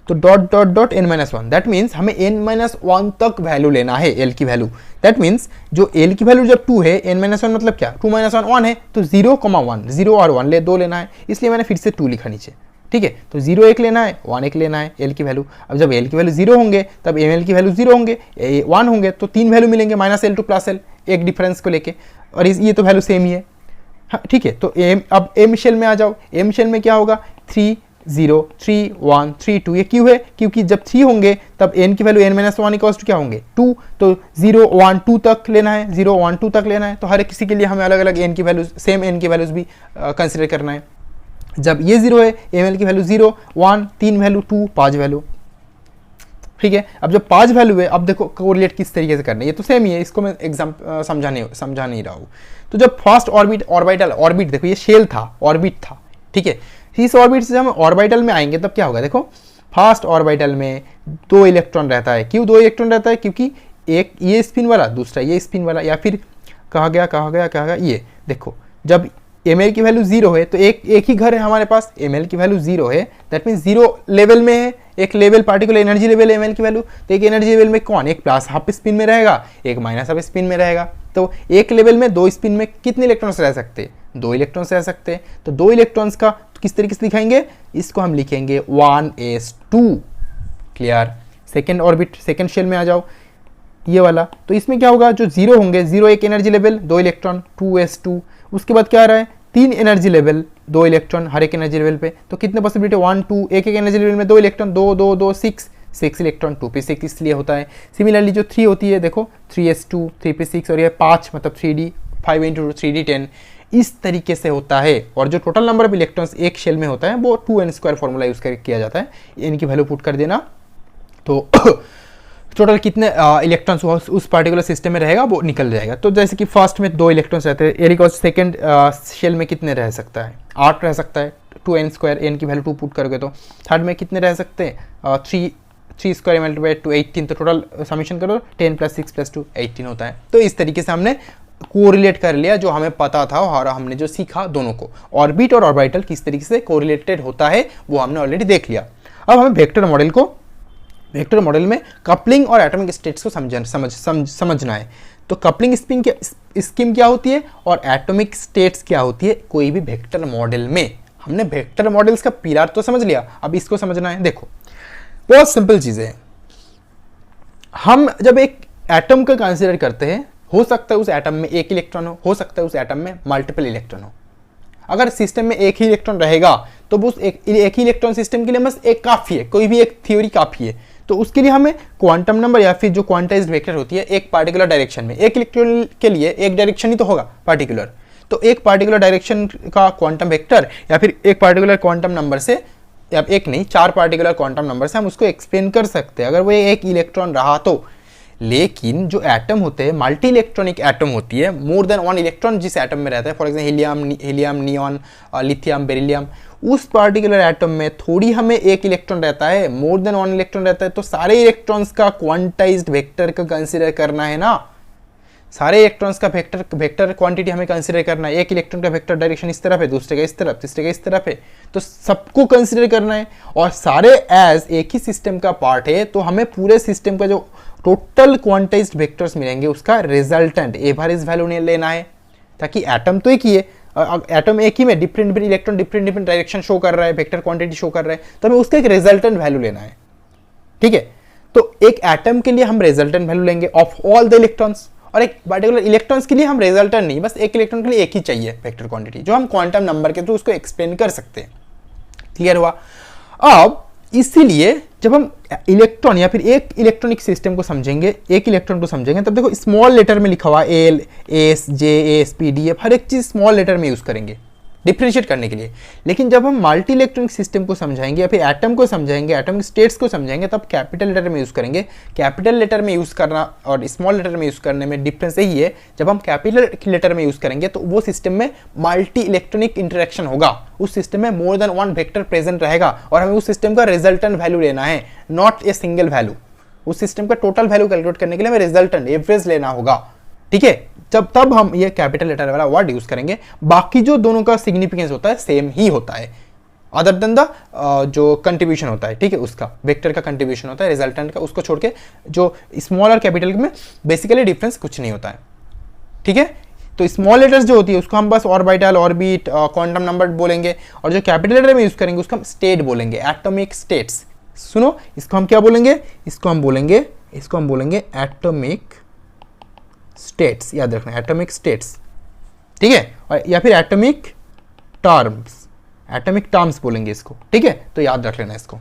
तो dot dot dot n-1, that means हमें n-1 तक वैल्यू लेना है एल की वैल्यू। दैट मीन्स जो एल की वैल्यू जब 2 है, n-1 मतलब क्या, 2 - 1 1 है, तो 0, 1, 0 और 1 2 लेना है, इसलिए मैंने फिर से 2 लिखा नीचे, ठीक है। तो 0 1 लेना है, 1 1 लेना है एल की वैल्यू। अब जब एल की वैल्यू 0 होंगे तब एम एल की वैल्यू 0 होंगे, 1 होंगे, तो 3 वैल्यू मिलेंगे, -L2 प्लस एल, एक डिफरेंस को लेके, और ये तो वैल्यू सेम ही है, हाँ ठीक है। तो अब एम शेल में आ जाओ, एम शेल में क्या होगा, 3 0 3 1 3 2, ये क्यों है, क्योंकि जब 3 होंगे तब n की वैल्यू n-1 इक्वल्स टू क्या होंगे, 2, तो 0 1 2 तक लेना है, 0 1 2 तक लेना है, तो हर किसी के लिए हमें अलग अलग n की वैल्यूज, सेम n की वैल्यूज भी कंसिडर करना है। जब ये 0 है, ml की वैल्यू 0 1 3 वैल्यू 2 5 वैल्यू, ठीक है। अब जब 5 वैल्यू है, अब देखो कोरिलेट किस तरीके से करना है, ये तो सेम ही है, इसको मैं समझा नहीं रहा हूँ। तो जब फर्स्ट ऑर्बिट देखो, ये शेल था, ऑर्बिट था, ठीक है। इस ऑर्बिट से जब हम ऑर्बिटल में आएंगे तब क्या होगा, देखो फर्स्ट ऑर्बिटल में 2 इलेक्ट्रॉन रहता है। क्यों 2 इलेक्ट्रॉन रहता है, क्योंकि एक ये स्पिन वाला, दूसरा ये स्पिन वाला, या फिर कहा गया ये देखो, जब एम एल की वैल्यू 0 है तो एक ही घर है हमारे पास, एम एल की वैल्यू 0 है, दैट मीन्स 0 लेवल में है, एक level particular energy level m l की वैल्यू, तो एक एनर्जी लेवल में कौन, एक प्लस हाफ स्पिन में रहेगा, एक माइनस हाफ स्पिन में रहेगा। तो एक लेवल में 2 स्पिन में कितने इलेक्ट्रॉन्स रह सकते हैं, 2 इलेक्ट्रॉन्स रह सकते हैं। तो 2 इलेक्ट्रॉन्स का किस तरीके से दिखाएंगे, इसको हम लिखेंगे 1s2। Clear. Second orbit, second shell में आ जाओ, ये वाला, तो इसमें क्या होगा, जो 0 होंगे, 0 एक एनर्जी लेवल, 2 इलेक्ट्रॉन, 2s2। उसके बाद क्या आ रहा है, 3 एनर्जी लेवल, 2 इलेक्ट्रॉन हर एक एनर्जी लेवल पे, तो कितने पॉसिबिलिटी, 1 2, एक एनर्जी लेवल में 2 इलेक्ट्रॉन, 2 2 2 6 इलेक्ट्रॉन, 2p6 इसलिए होता है। सिमिलरली जो 3 होती है, देखो 3s2 3p6, और ये 5 मतलब 3d 5 × 3d 10, इस तरीके से होता है। और जो टोटल नंबर ऑफ इलेक्ट्रॉन्स एक शेल में होता है वो 2n² फॉर्मूला यूज कर किया जाता है। n की वैल्यू पुट कर देना, तो टोटल कितने इलेक्ट्रॉन्स उस पार्टिकुलर सिस्टम में रहेगा वो निकल जाएगा। तो जैसे कि फर्स्ट में 2 इलेक्ट्रॉन्स रहते हैं, एरिक और सेकेंड शेल में कितने रह सकता है, 8 रह सकता है, 2n², n की वैल्यू 2 पुट करोगे तो। थर्ड में कितने रह सकते हैं, 3² मल्टीप्लाइड टू 18, तो टोटल समीशन करो 10 + 6 + 2 18 होता है। तो इस तरीके से हमने कोरिलेट कर लिया जो हमें पता था, और हमने जो सीखा दोनों को, ऑर्बिट और ऑर्बिटल किस तरीके से कोरिलेटेड होता है वो हमने ऑलरेडी देख लिया। अब हमें वेक्टर मॉडल में कपलिंग और एटॉमिक स्टेट्स को समझना है। तो कपलिंग स्कीम क्या होती है और एटॉमिक स्टेट्स क्या होती है कोई भी वेक्टर मॉडल में। हमने वेक्टर मॉडल्स का पिलर तो समझ लिया, अब इसको समझना है। देखो बहुत सिंपल चीजें हैं। हम जब एक एटम को कंसीडर करते हैं, हो सकता है उस एटम में एक इलेक्ट्रॉन हो सकता है उस एटम में मल्टीपल इलेक्ट्रॉन हो। अगर सिस्टम में एक ही इलेक्ट्रॉन रहेगा तो उस एक ही इलेक्ट्रॉन सिस्टम के लिए बस एक काफी है, कोई भी एक थ्योरी काफी है। तो उसके लिए हमें क्वांटम नंबर या फिर जो क्वांटाइज्ड वेक्टर होती है एक पार्टिकुलर डायरेक्शन में, एक इलेक्ट्रॉन के लिए एक डायरेक्शन ही तो होगा पार्टिकुलर, तो एक पार्टिकुलर डायरेक्शन का क्वांटम वेक्टर या फिर एक पार्टिकुलर क्वांटम नंबर से अब एक नहीं, 4 पार्टिकुलर क्वांटम नंबर से हम उसको एक्सप्लेन कर सकते हैं अगर वो एक इलेक्ट्रॉन रहा तो। लेकिन जो एटम होते हैं, मल्टी इलेक्ट्रॉनिक एटम होती है, मोर देन 1 इलेक्ट्रॉन जिस एटम में रहता है, for example helium, neon, lithium, beryllium, उस पार्टिकुलर एटम में थोड़ी हमें एक इलेक्ट्रॉन रहता है, मोर देन 1 इलेक्ट्रॉन रहता है, तो सारे इलेक्ट्रॉन्स का क्वांटाइज्ड वेक्टर का कंसिडर करना है ना। सारे इलेक्ट्रॉन्स का वेक्टर क्वांटिटी हमें कंसिडर करना है। एक इलेक्ट्रॉन का वेक्टर डायरेक्शन इस तरफ है, दूसरे का इस तरफ, तीसरे का इस तरफ है, तो सबको कंसिडर करना है। और सारे एज एक ही सिस्टम का पार्ट है, तो हमें पूरे सिस्टम का जो टोटल क्वांटाइज्ड वेक्टर्स मिलेंगे उसका रिजल्टेंट एवरेज वैल्यू लेना है, ताकि एटम तो एक ही है, एटम एक ही में different electron different direction show कर रहा है, वेक्टर क्वांटिटी शो कर रहा है, तो हमें उसका एक रिजल्टेंट वैल्यू लेना है। ठीक है, तो एक एटम के लिए हम रिजल्टेंट वैल्यू लेंगे ऑफ ऑल द इलेक्ट्रॉन्स, और एक पर्टिकुलर इलेक्ट्रॉन्स के लिए हम रिजल्टेंट नहीं, बस एक इलेक्ट्रॉन के लिए एक ही चाहिए वेक्टर क्वांटिटी, जो हम क्वांटम नंबर के थ्रू उसको एक्सप्लेन कर सकते हैं। क्लियर हुआ? अब इसीलिए जब हम इलेक्ट्रॉन या फिर एक इलेक्ट्रॉनिक सिस्टम को समझेंगे, एक इलेक्ट्रॉन को समझेंगे, तब देखो स्मॉल लेटर में लिखा हुआ एल, एस, जे, एस, पी, डी, एफ, हर एक चीज स्मॉल लेटर में यूज करेंगे डिफ्रेंशिएट करने के लिए। लेकिन जब हम मल्टी इलेक्ट्रॉनिक सिस्टम को समझाएंगे या फिर एटम को समझाएंगे, एटॉमिक स्टेट्स को समझाएंगे, तब कैपिटल लेटर में यूज करेंगे। कैपिटल लेटर में यूज करना और स्मॉल लेटर में यूज करने में डिफरेंस यही है, जब हम कैपिटल लेटर में यूज करेंगे तो वो सिस्टम में मल्टी इलेक्ट्रॉनिक इंटरेक्शन होगा, उस सिस्टम में मोर देन 1 वेक्टर प्रेजेंट रहेगा, और हमें उस सिस्टम का रिजल्टेंट वैल्यू लेना है, नॉट ए सिंगल वैल्यू। उस सिस्टम का टोटल वैल्यू कैलकुलेट करने के लिए हमें रिजल्टेंट एवरेज लेना होगा। ठीक है, तब हम ये कैपिटल लेटर वाला वर्ड यूज करेंगे। बाकी जो दोनों का सिग्निफिकेंस होता है सेम ही होता है, अदर देन द जो कंट्रीब्यूशन होता है, ठीक है, उसका वेक्टर का कंट्रीब्यूशन होता है, रिजल्टेंट का, उसको छोड़ के जो स्मॉल और कैपिटल में बेसिकली डिफरेंस कुछ नहीं होता है। ठीक है, तो स्मॉल लेटर्स जो होती है उसको हम बस ऑर्बिटल, ऑर्बिट, क्वांटम नंबर बोलेंगे, और जो कैपिटल लेटर में यूज करेंगे उसको हम स्टेट बोलेंगे, एटॉमिक स्टेट्स। सुनो, इसको हम क्या बोलेंगे, इसको हम बोलेंगे एटॉमिक स्टेट्स, याद रखना, एटॉमिक स्टेट्स। ठीक है, और या फिर एटॉमिक टर्म्स बोलेंगे इसको। ठीक है, तो याद रख लेना इसको।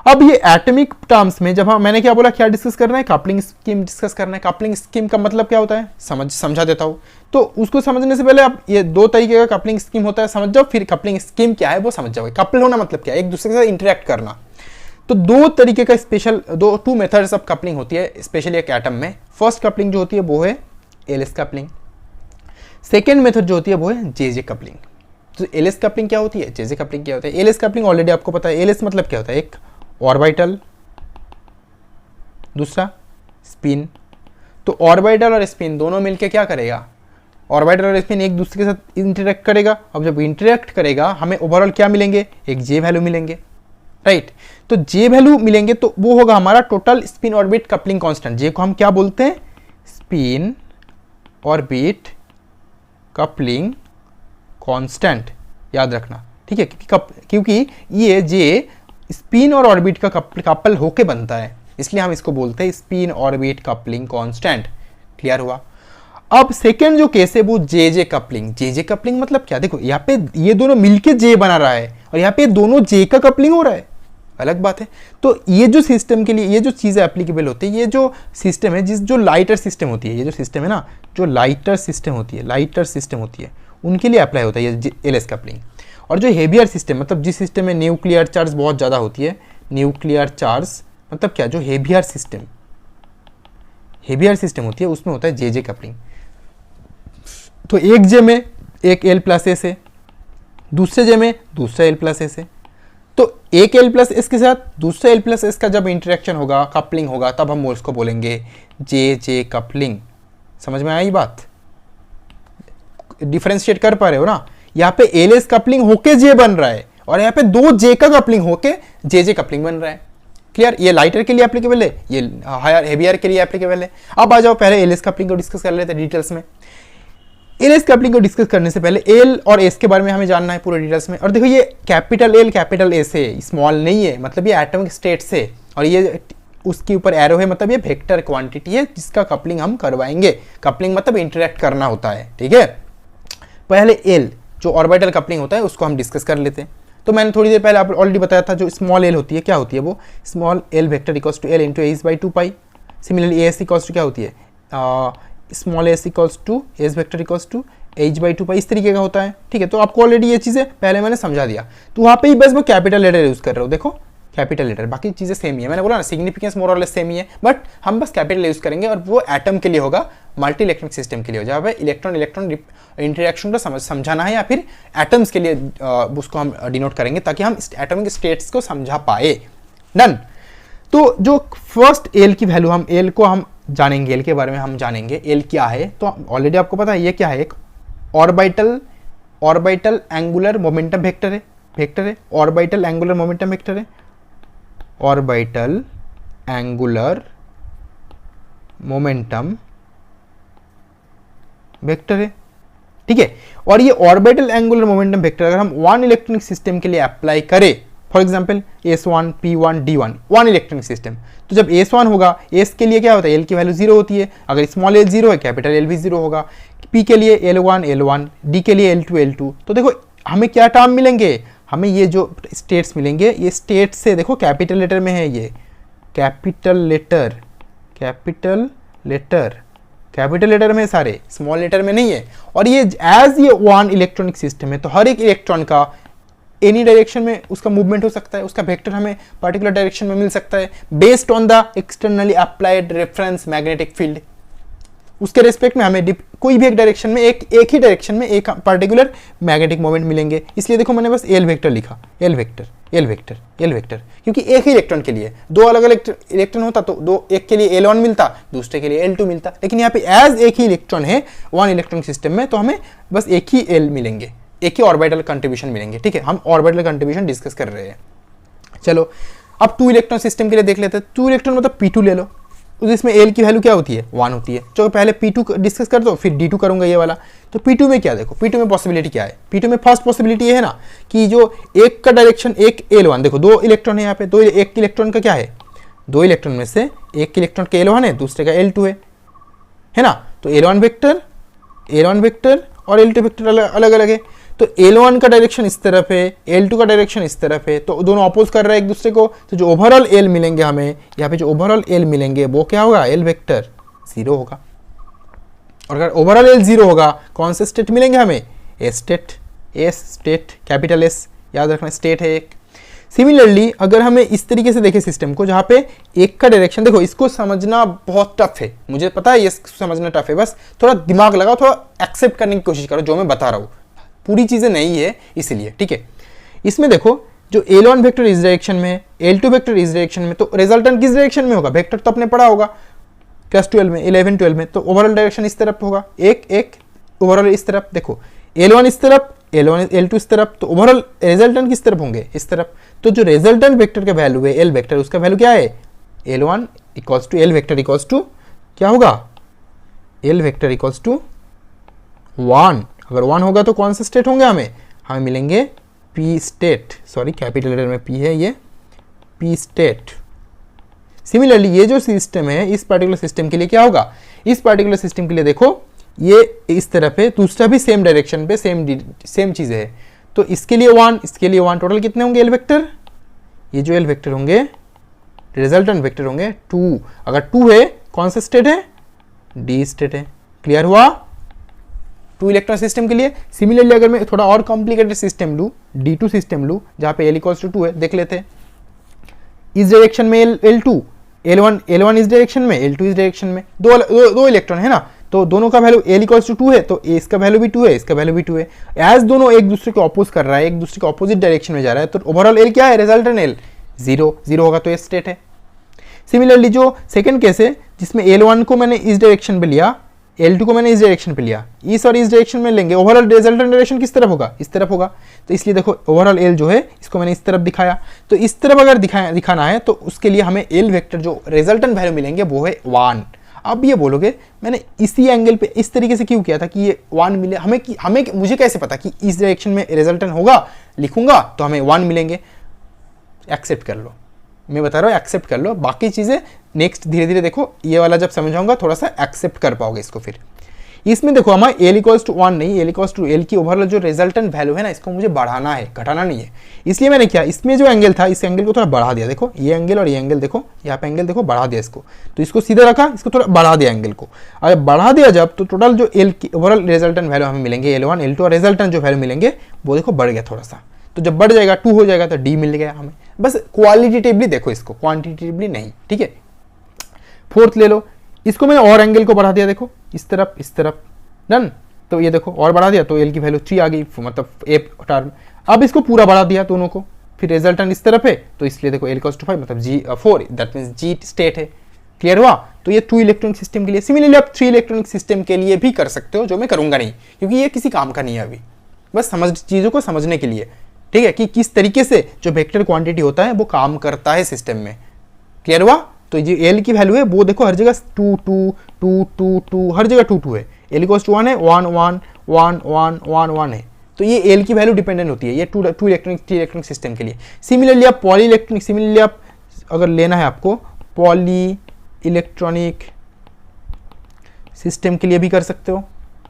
अब ये एटॉमिक टर्म्स में जब मैंने क्या बोला, क्या डिस्कस करना है, कपलिंग स्कीम डिस्कस करना है। कपलिंग स्कीम का मतलब क्या होता है समझा देता हूं। तो उसको समझने से पहले आप ये 2 तरीके का कपलिंग स्कीम होता है समझ जाओ, फिर कपलिंग स्कीम क्या है वो समझ जाओगे। कपल होना मतलब क्या है, एक दूसरे के साथ इंटरेक्ट करना। तो 2 तरीके का स्पेशल 2 मेथड्स ऑफ कपलिंग होती है स्पेशली एक एटम में। फर्स्ट कपलिंग जो होती है वो है एलएस कपलिंग। सेकेंड मेथड जो होती है वो है जेजे कपलिंग। तो एलएस कपलिंग क्या होती है, जेजे कपलिंग क्या होता है। एलएस कपलिंग ऑलरेडी आपको पता है। एलएस मतलब क्या होता है, एक ऑर्बिटल, दूसरा स्पिन। तो ऑर्बिटल और स्पिन दोनों मिलके क्या करेगा, ऑर्बिटल और स्पिन एक दूसरे के साथ इंटरेक्ट करेगा। अब जब इंटरेक्ट करेगा हमें ओवरऑल क्या मिलेंगे, एक जे वैल्यू मिलेंगे, राइट। तो जे वैल्यू मिलेंगे तो वो होगा हमारा total spin orbit coupling constant. J को हम क्या बोलते हैं, स्पिन ऑर्बिट कपलिंग कांस्टेंट, याद रखना। ठीक है, क्योंकि ये जे स्पिन और ऑर्बिट का कपल होके बनता है, इसलिए हम इसको बोलते हैं spin orbit coupling constant. Clear हुआ? अब सेकेंड जो केस है वो जे कपलिंग। जे कपलिंग मतलब क्या, देखो यहाँ पे ये दोनों मिलके जे बना रहा है और यहाँ पे दोनों जे का कपलिंग हो रहा है, अलग बात है। तो ये जो सिस्टम के लिए ये जो चीज़ें एप्लीकेबल होती है, ये जो सिस्टम है जो लाइटर सिस्टम होती है, ये जो सिस्टम है ना, जो लाइटर सिस्टम होती है उनके लिए अप्लाई होता है ये एलएस कपलिंग। और जो हेवियर सिस्टम मतलब जिस सिस्टम में न्यूक्लियर चार्ज बहुत ज़्यादा होती है, न्यूक्लियर चार्ज मतलब क्या, जो हेवियर सिस्टम होती है उसमें होता है जे कपलिंग। तो एक जे में एक एल प्लस एस है, दूसरे जे में दूसरा एल प्लस एस है। तो एक एल प्लस एस के साथ दूसरा एल प्लस एस का जब इंटरेक्शन होगा, कपलिंग होगा, तब हम उसको बोलेंगे जे कपलिंग। समझ में आई बात, डिफरेंशिएट कर पा रहे हो ना। यहाँ पे एल एस कपलिंग होके जे बन रहा है और यहाँ पे 2 जे का कपलिंग होके जे कपलिंग बन रहा है। क्लियर? ये लाइटर के लिए एप्लीकेबल है, ये हायर हेवियर के लिए एप्लीकेबल है। अब आ जाओ पहले एल एस कपलिंग को डिस्कस कर लेते हैं डिटेल्स में। एल एस कपलिंग को डिस्कस करने से पहले एल और एस के बारे में हमें जानना है पूरे डिटेल्स में। और देखो ये कैपिटल एल कैपिटल एस है, स्मॉल नहीं है, मतलब ये एटॉमिक स्टेट्स है, और ये उसके ऊपर एरो है, मतलब ये वेक्टर क्वांटिटी है जिसका कपलिंग हम करवाएंगे। कपलिंग मतलब इंटरेक्ट करना होता है। ठीक है, पहले एल जो ऑर्बिटल कपलिंग होता है उसको हम डिस्कस कर लेते हैं। तो मैंने थोड़ी देर पहले आप ऑलरेडी बताया था, जो स्मॉल एल होती है क्या होती है, वो small l vector equals to l into s by 2 pi. Similarly s equals to क्या होती है, small s equals to s vector equals to h/2 इस तरीके का होता है, ठीक है। तो आपको ऑलरेडी ये चीज़ें पहले मैंने समझा दिया, तो वहाँ पे ही बस मैं कैपिटल लेटर यूज़ कर रहा हूँ, देखो कैपिटल लेटर, बाकी चीज़ें सेम ही है। मैंने बोला ना सिग्निफिकेंस मोर और लेस सेम ही है, बट हम बस कैपिटल यूज़ करेंगे और वो एटम के लिए होगा, मल्टी इलेक्ट्रॉनिक सिस्टम के लिए हो, जहाँ पे इलेक्ट्रॉन इलेक्ट्रॉन इंटरेक्शन को समझाना है, या फिर एटम्स के लिए उसको हम डिनोट करेंगे ताकि हम एटॉमिक स्टेट्स को समझा पाए। डन। तो जो फर्स्ट एल की वैल्यू, हम एल को हम जानेंगे, एल के बारे में हम जानेंगे, एल क्या है। तो ऑलरेडी आपको पता है ये क्या है, एक ऑर्बिटल एंगुलर मोमेंटम वेक्टर है, ऑर्बिटल एंगुलर मोमेंटम वेक्टर है, ऑर्बिटल एंगुलर मोमेंटम वेक्टर है, ठीक है। और ये ऑर्बिटल एंगुलर मोमेंटम वेक्टर अगर हम वन इलेक्ट्रॉनिक सिस्टम के लिए अप्लाई करें, for example S1 P1 D1 one electronic system, तो जब S1 होगा, S के लिए क्या होता है, L की वैल्यू 0 होती है, अगर स्मॉल l 0 है कैपिटल L भी 0 होगा, P के लिए L1 D के लिए L2 तो देखो हमें क्या टर्म मिलेंगे, हमें ये जो स्टेट्स मिलेंगे, ये स्टेट से देखो कैपिटल लेटर में है, ये कैपिटल लेटर में सारे, स्मॉल लेटर में नहीं है। और ये एज ये वन इलेक्ट्रॉनिक सिस्टम है, तो हर एक इलेक्ट्रॉन का एनी डायरेक्शन में उसका मूवमेंट हो सकता है, उसका वेक्टर हमें पर्टिकुलर डायरेक्शन में मिल सकता है based on the externally applied reference magnetic field. उसके रेस्पेक्ट में हमें कोई भी एक डायरेक्शन में एक ही डायरेक्शन में एक पर्टिकुलर मैग्नेटिक मोमेंट मिलेंगे। इसलिए देखो मैंने बस एल वेक्टर लिखा, एल वेक्टर, क्योंकि एक ही इलेक्ट्रॉन के लिए दो अलग अलग इलेक्ट्रॉन होता तो दो, एक के लिए L1 मिलता, दूसरे के लिए L2 मिलता, लेकिन यहाँ पे एज एक ही इलेक्ट्रॉन है वन इलेक्ट्रॉनिक सिस्टम में, तो हमें बस एक ही L मिलेंगे, एक ही ऑर्बिटल कंट्रीब्यूशन मिलेंगे, ठीक है। हम ऑर्बिटल कंट्रीब्यूशन डिस्कस कर रहे हैं। चलो अब 2 इलेक्ट्रॉन सिस्टम के लिए देख लेते हैं। 2 इलेक्ट्रॉन मतलब P2 ले लो, इसमें L की वैल्यू क्या होती है, 1 होती है। चलो पहले P2 डिस्कस कर दो, फिर D2 करूंगा ये वाला। तो P2 में क्या, देखो P2 में पॉसिबिलिटी क्या है, P2 में फर्स्ट पॉसिबिलिटी ये है ना कि जो एक का डायरेक्शन, एक L1, देखो 2 इलेक्ट्रॉन है यहाँ पे, एक इलेक्ट्रॉन का क्या है, 2 इलेक्ट्रॉन में से एक इलेक्ट्रॉन का L1 है, दूसरे का L2 है ना। तो L1 वेक्टर और L2 वेक्टर अलग अलग है। तो L1 का डायरेक्शन इस तरफ है, L2 का डायरेक्शन इस तरफ है, तो दोनों अपोज कर रहे हैं एक दूसरे को। तो जो ओवरऑल L मिलेंगे हमें यहाँ पे, जो ओवरऑल L मिलेंगे वो क्या होगा, L वेक्टर 0 होगा। और अगर ओवरऑल L 0 होगा, कौन से स्टेट मिलेंगे हमें, S स्टेट, कैपिटल S याद रखना, स्टेट है एक। सिमिलरली अगर हमें इस तरीके से देखें सिस्टम को, जहाँ पे एक का डायरेक्शन, देखो इसको समझना बहुत टफ है, मुझे पता है ये समझना टफ है, बस थोड़ा दिमाग लगाओ, थोड़ा एक्सेप्ट करने की कोशिश करो जो मैं बता रहा हूँ, पूरी चीजें नहीं है इसलिए, ठीक है। इसमें देखो जो L1 वेक्टर इस डायरेक्शन में, L2 वेक्टर इस डायरेक्शन में, तो रिजल्टेंट किस डायरेक्शन में होगा, वेक्टर तो अपने पढ़ा होगा क्लास 12 में, 11 12 में, तो ओवरऑल डायरेक्शन इस तरफ होगा, एक ओवरऑल इस तरफ, देखो L1 इस तरफ, L2 इस तरफ, तो ओवरऑल रिजल्टेंट किस तरफ होंगे, इस तरफ। तो जो रिजल्टेंट वेक्टर का वैल्यू है L वेक्टर, उसका वैल्यू क्या है, L1 equals to L vector equals to क्या होगा, L वेक्टर इक्वल्स टू 1। अगर 1 होगा तो कौन से स्टेट होंगे हमें मिलेंगे P state, sorry capital letter में P है, ये P स्टेट। सिमिलरली ये जो सिस्टम है, इस पर्टिकुलर सिस्टम के लिए क्या होगा, इस पर्टिकुलर सिस्टम के लिए देखो ये इस तरफ है, दूसरा भी सेम डायरेक्शन पे सेम चीज़ है, तो इसके लिए 1, इसके लिए 1, टोटल कितने होंगे L वेक्टर, ये जो L वेक्टर होंगे रिजल्टेंट वेक्टर होंगे 2। अगर 2 है कौन सा स्टेट है, D स्टेट है। क्लियर हुआ 2 इलेक्ट्रॉन सिस्टम के लिए। सिमिलरली अगर मैं थोड़ा और कॉम्प्लिकेटेड सिस्टम लूँ, D2 सिस्टम लूँ, जहाँ पे L इक्वल्स टू 2 है, देख लेते हैं। इस डायरेक्शन में L2, L1 इस डायरेक्शन में, L2 इस डायरेक्शन में, दो इलेक्ट्रॉन है ना, तो दोनों का वैल्यू L इक्वल्स टू 2 है, तो इसका वैल्यू भी 2 है, इसका वैल्यू भी 2 है। एज दोनों एक दूसरे को अपोज कर रहा है, एक दूसरे को अपोजिट डायरेक्शन में जा रहा है, तो ओवरऑल L क्या है, रिजल्टेंट L 0 होगा, तो ये स्टेट है। सिमिलरली जो सेकंड केस है, जिसमें L1 को मैंने इस डायरेक्शन पे लिया, L2 को मैंने इस डायरेक्शन पे लिया, इस और इस डायरेक्शन में लेंगे, ओवरऑल रिजल्टेंट डायरेक्शन किस तरफ होगा, इस तरफ होगा। तो इसलिए देखो ओवरऑल L जो है इसको मैंने इस तरफ दिखाया, तो इस तरफ अगर दिखाना है तो उसके लिए हमें L वेक्टर जो रिजल्टेंट वैल्यू मिलेंगे वो है 1। अब ये बोलोगे मैंने इसी एंगल पे इस तरीके से क्यों किया था कि ये 1 मिले, हमें मुझे कैसे पता कि इस डायरेक्शन में रिजल्टेंट होगा, लिखूंगा तो हमें 1 मिलेंगे। एक्सेप्ट कर लो, मैं बता रहा हूँ एक्सेप्ट कर लो, बाकी चीज़ें नेक्स्ट धीरे धीरे देखो, ये वाला जब समझाऊंगा थोड़ा सा एक्सेप्ट कर पाओगे इसको। फिर इसमें देखो हमारा एल इक्वल्स टू 1 नहीं, एल इक्वल्स टू एल की ओवरऑल जो रिजल्टेंट वैल्यू है ना, इसको मुझे बढ़ाना है, घटाना नहीं है। इसलिए मैंने क्या, इसमें जो एंगल था इस एंगल को थोड़ा बढ़ा दिया। देखो ये एंगल और ये एंगल, देखो यहाँ पे एंगल देखो, बढ़ा दिया इसको, तो इसको सीधा रखा, इसको थोड़ा बढ़ा दिया एंगल को। अगर बढ़ा दिया जब, तो टोटल जो एल की ओवरऑल रिजल्टेंट वैल्यू हमें मिलेंगे L1 L2 और रिजल्टेंट जो वैल्यू मिलेंगे वो देखो बढ़ गया थोड़ा सा। तो जब बढ़ जाएगा 2 हो जाएगा तो D मिल गया हमें। बस क्वालिटेटिवली देखो इसको, क्वांटिटेटिवली नहीं, ठीक है। फोर्थ ले लो, इसको मैंने और एंगल को बढ़ा दिया, देखो इस तरफ डन। तो ये देखो और बढ़ा दिया तो एल की वैल्यू 3 आ गई, मतलब ए टर्म। अब इसको पूरा बढ़ा दिया दोनों को, फिर रिजल्टेंट इस तरफ है, तो इसलिए देखो एल इक्वल्स टू 5 मतलब जी 4, दैट मीन्स जी स्टेट है। क्लियर हुआ? तो ये 2 इलेक्ट्रॉनिक सिस्टम के लिए। सिमिलरली आप 3 इलेक्ट्रॉनिक सिस्टम के लिए भी कर सकते हो, जो मैं करूंगा नहीं क्योंकि ये किसी काम का नहीं है अभी, बस समझ चीज़ों को समझने के लिए, ठीक है, कि किस तरीके से जो वेक्टर क्वांटिटी होता है वो काम करता है सिस्टम में। क्लियर हुआ? तो ये एल की वैल्यू है वो देखो हर जगह 2 2 2 2 2 हर जगह 2 2 है। एल इक्वल्स टू 1 है, 1 1 1 1 1 1 है। तो ये एल की वैल्यू डिपेंडेंट होती है ये 2 इलेक्ट्रॉनिक 3 इलेक्ट्रॉनिक सिस्टम के लिए। सिमिलरली आप पॉली इलेक्ट्रॉनिक, सिमिलरली आप अगर लेना है आपको पॉली इलेक्ट्रॉनिक सिस्टम के लिए भी कर सकते हो,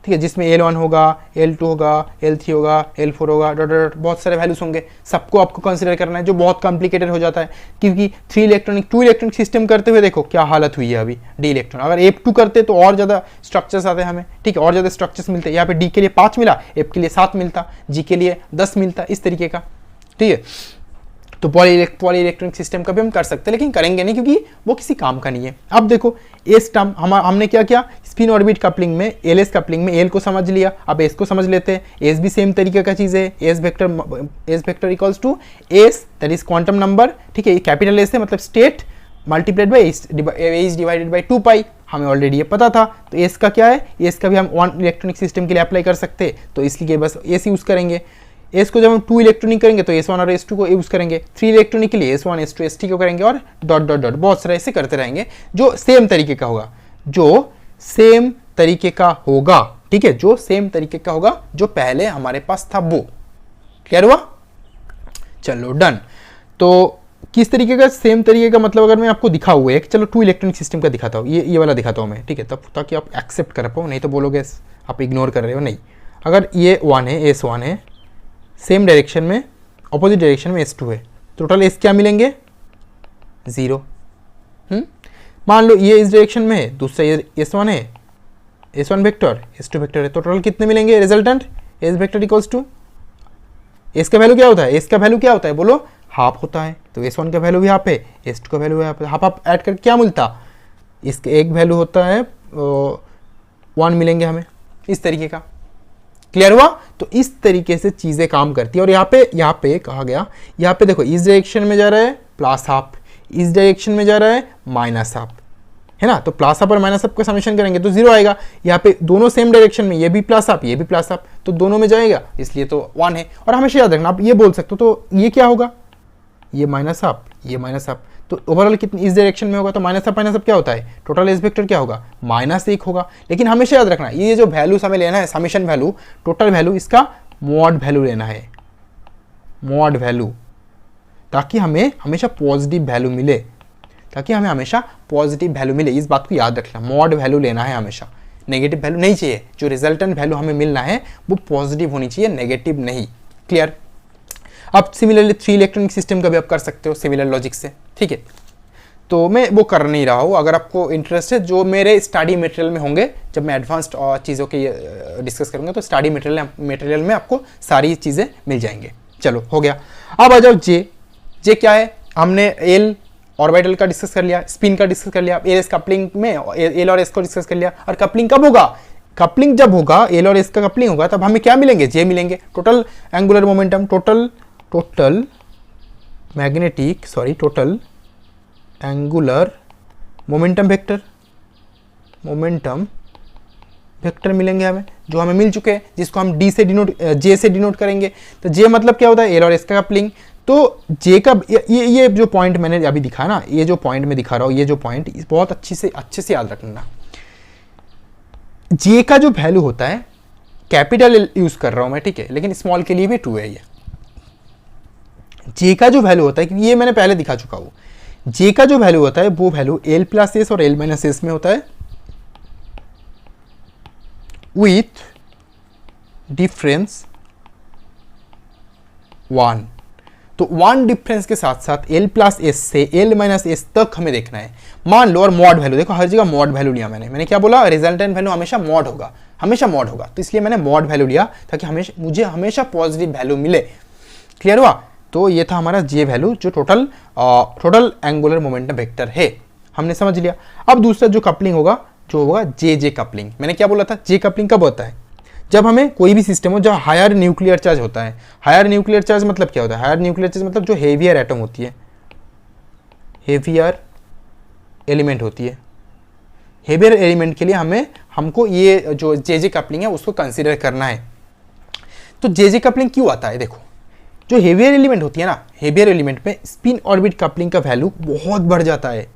ठीक है, जिसमें L1 होगा, L2 होगा, L3 होगा, L4 होगा, डॉट डॉट बहुत सारे वैल्यूज होंगे, सबको आपको कंसीडर करना है, जो बहुत कॉम्प्लिकेटेड हो जाता है क्योंकि 2 इलेक्ट्रॉनिक सिस्टम करते हुए देखो क्या हालत हुई है अभी D इलेक्ट्रॉन। अगर F2 करते तो और ज़्यादा स्ट्रक्चर्स आते हैं हमें, ठीक है, और ज़्यादा स्ट्रक्चर्स मिलते हैं। यहाँ पे D के लिए 5 मिला, F के लिए 7 मिलता, G के लिए 10 मिलता, इस तरीके का, ठीक है। तो पॉली इलेक्ट्रॉनिक सिस्टम का भी हम कर सकते हैं, लेकिन करेंगे नहीं क्योंकि वो किसी काम का नहीं है। अब देखो एस टर्म हमने क्या किया, स्पिन ऑर्बिट कपलिंग में एल एस कपलिंग में एल को समझ लिया, अब एस को समझ लेते हैं। एस भी सेम तरीके का चीज़ है, s vector equals to s that is quantum number, ठीक है, कैपिटल एस है मतलब state multiplied by s divided by 2 pi, हमें ऑलरेडी ये पता था। तो एस का क्या है, एस का भी हम 1 इलेक्ट्रॉनिक सिस्टम के लिए अप्लाई कर सकते हैं, तो इसलिए बस एस यूज़ करेंगे। एस को जब हम 2 इलेक्ट्रॉनिक करेंगे तो S1 और S2 को यूज़ करेंगे, 3 इलेक्ट्रॉनिक के लिए S1 S2 ST को करेंगे और डॉट डॉट डॉट बहुत सारे ऐसे करते रहेंगे जो सेम तरीके का होगा, जो सेम तरीके का होगा, ठीक है, जो सेम तरीके का होगा जो पहले हमारे पास था वो। क्लियर हुआ? चलो डन। तो किस तरीके का सेम तरीके का, मतलब अगर मैं आपको दिखा हुआ है, चलो 2 इलेक्ट्रॉनिक सिस्टम का दिखाता हूँ, ये वाला दिखाता हूँ मैं, ठीक है, तब ताकि आप एक्सेप्ट कर पाओ, नहीं तो बोलोगे आप इग्नोर कर रहे हो। नहीं, अगर ये 1 है, S1 है, सेम डायरेक्शन में ऑपोजिट डायरेक्शन में S2 है, टोटल S क्या मिलेंगे 0। मान लो ये इस डायरेक्शन में है, दूसरा ये S1 है, S1 वेक्टर S2 वेक्टर है, तो टोटल कितने मिलेंगे resultant, S vector equals to S का वैल्यू क्या होता है, S का वैल्यू क्या होता है बोलो, हाफ होता है। तो S1 का वैल्यू भी हाफ है, S2 का वैल्यू है हाफ, आप ऐड करके क्या मिलता, इसका एक वैल्यू होता है 1 मिलेंगे हमें, इस तरीके का। क्लियर हुआ? तो इस तरीके से चीज़ें काम करती है। और यहाँ पे कहा गया, यहाँ पे देखो इस डायरेक्शन में जा रहा है प्लस हाफ, इस डायरेक्शन में जा रहा है माइनस हाफ, है ना, तो प्लस हाफ और माइनस हाफ का समेशन करेंगे तो 0 आएगा। यहाँ पे दोनों सेम डायरेक्शन में, ये भी प्लस हाफ ये भी प्लस हाफ, तो दोनों में जाएगा, इसलिए तो 1 है। और हमेशा याद रखना, आप ये बोल सकते हो तो ये क्या होगा, ये माइनस हाफ ये माइनस हाफ, तो ओवरऑल कितनी इस डायरेक्शन में होगा, तो माइनस हाफ क्या होता है, टोटल एस वेक्टर क्या होगा -1 होगा। लेकिन हमेशा याद रखना ये जो वैल्यूज हमें लेना है, समेशन वैल्यू, टोटल वैल्यू, इसका मॉड वैल्यू लेना है, मॉड वैल्यू, ताकि हमें हमेशा पॉजिटिव वैल्यू मिले, ताकि हमें हमेशा पॉजिटिव वैल्यू मिले। इस बात को याद रखना, मॉड वैल्यू लेना है हमेशा, नेगेटिव वैल्यू नहीं चाहिए। जो रिजल्टेंट वैल्यू हमें मिलना है वो पॉजिटिव होनी चाहिए, नेगेटिव नहीं। क्लियर? अब सिमिलरली 3 इलेक्ट्रॉनिक सिस्टम का भी आप कर सकते हो सिमिलर लॉजिक से, ठीक है। तो मैं वो कर नहीं रहा हूँ, अगर आपको इंटरेस्ट है, जो मेरे स्टडी मटेरियल में होंगे, जब मैं एडवांस्ड चीज़ों के डिस्कस करूँगा तो स्टडी मटेरियल में आपको सारी चीज़ें मिल जाएंगे। चलो हो गया। अब आ जाओ जे क्या है, हमने एल ऑर्बिटल का डिस्कस कर लिया, स्पिन का डिस्कस कर लिया, एल एस कपलिंग में एल और एस को डिस्कस कर लिया। और कपलिंग कब होगा, कपलिंग जब होगा, एल और एस का कपलिंग होगा, तब हमें क्या मिलेंगे, जे मिलेंगे, total angular momentum, total angular momentum vector मिलेंगे हमें, जो हमें मिल चुके हैं, जिसको हम जे से डिनोट करेंगे। तो जे मतलब क्या होता है, एल और एस का कपलिंग। तो जे का ये जो पॉइंट मैंने अभी दिखा ना, ये जो पॉइंट मैं दिखा रहा हूँ, ये जो पॉइंट बहुत अच्छे से याद रखना। जे का जो वैल्यू होता है, कैपिटल यूज कर रहा हूं मैं, ठीक है, लेकिन स्मॉल के लिए भी 2 है ये। जे का जो वैल्यू होता है, क्योंकि ये मैंने पहले दिखा चुका हूं, जे का जो वैल्यू होता है वो वैल्यू एल प्लस एस और एल माइनस एस में होता है, विथ डिफरेंस 1। तो 1 डिफरेंस के साथ साथ L प्लस एस से L माइनस एस तक हमें देखना है। मान लो, और मॉड वैल्यू देखो, हर जगह मॉड वैल्यू लिया मैंने क्या बोला, रिजल्टेंट वैल्यू हमेशा मॉड होगा, हमेशा मॉड होगा, तो इसलिए मैंने मॉड वैल्यू लिया ताकि मुझे हमेशा पॉजिटिव वैल्यू मिले। क्लियर हुआ? तो ये था हमारा जे वैल्यू जो टोटल एंगुलर मोमेंटम वेक्टर है, हमने समझ लिया। अब दूसरा जो कपलिंग होगा जो होगा जे कपलिंग। मैंने क्या बोला था, जे कपलिंग कब होता है, जब हमें कोई भी सिस्टम हो जहाँ हायर न्यूक्लियर चार्ज होता है। हायर न्यूक्लियर चार्ज मतलब क्या होता है, हायर न्यूक्लियर चार्ज मतलब जो हेवियर एटम होती है, हेवियर एलिमेंट होती है। हेवियर एलिमेंट के लिए हमको ये जो जे कपलिंग है उसको कंसीडर करना है। तो जे कपलिंग क्यों आता है, देखो जो हेवियर एलिमेंट होती है ना, हेवियर एलिमेंट में स्पिन ऑर्बिट कपलिंग का वैल्यू बहुत बढ़ जाता है।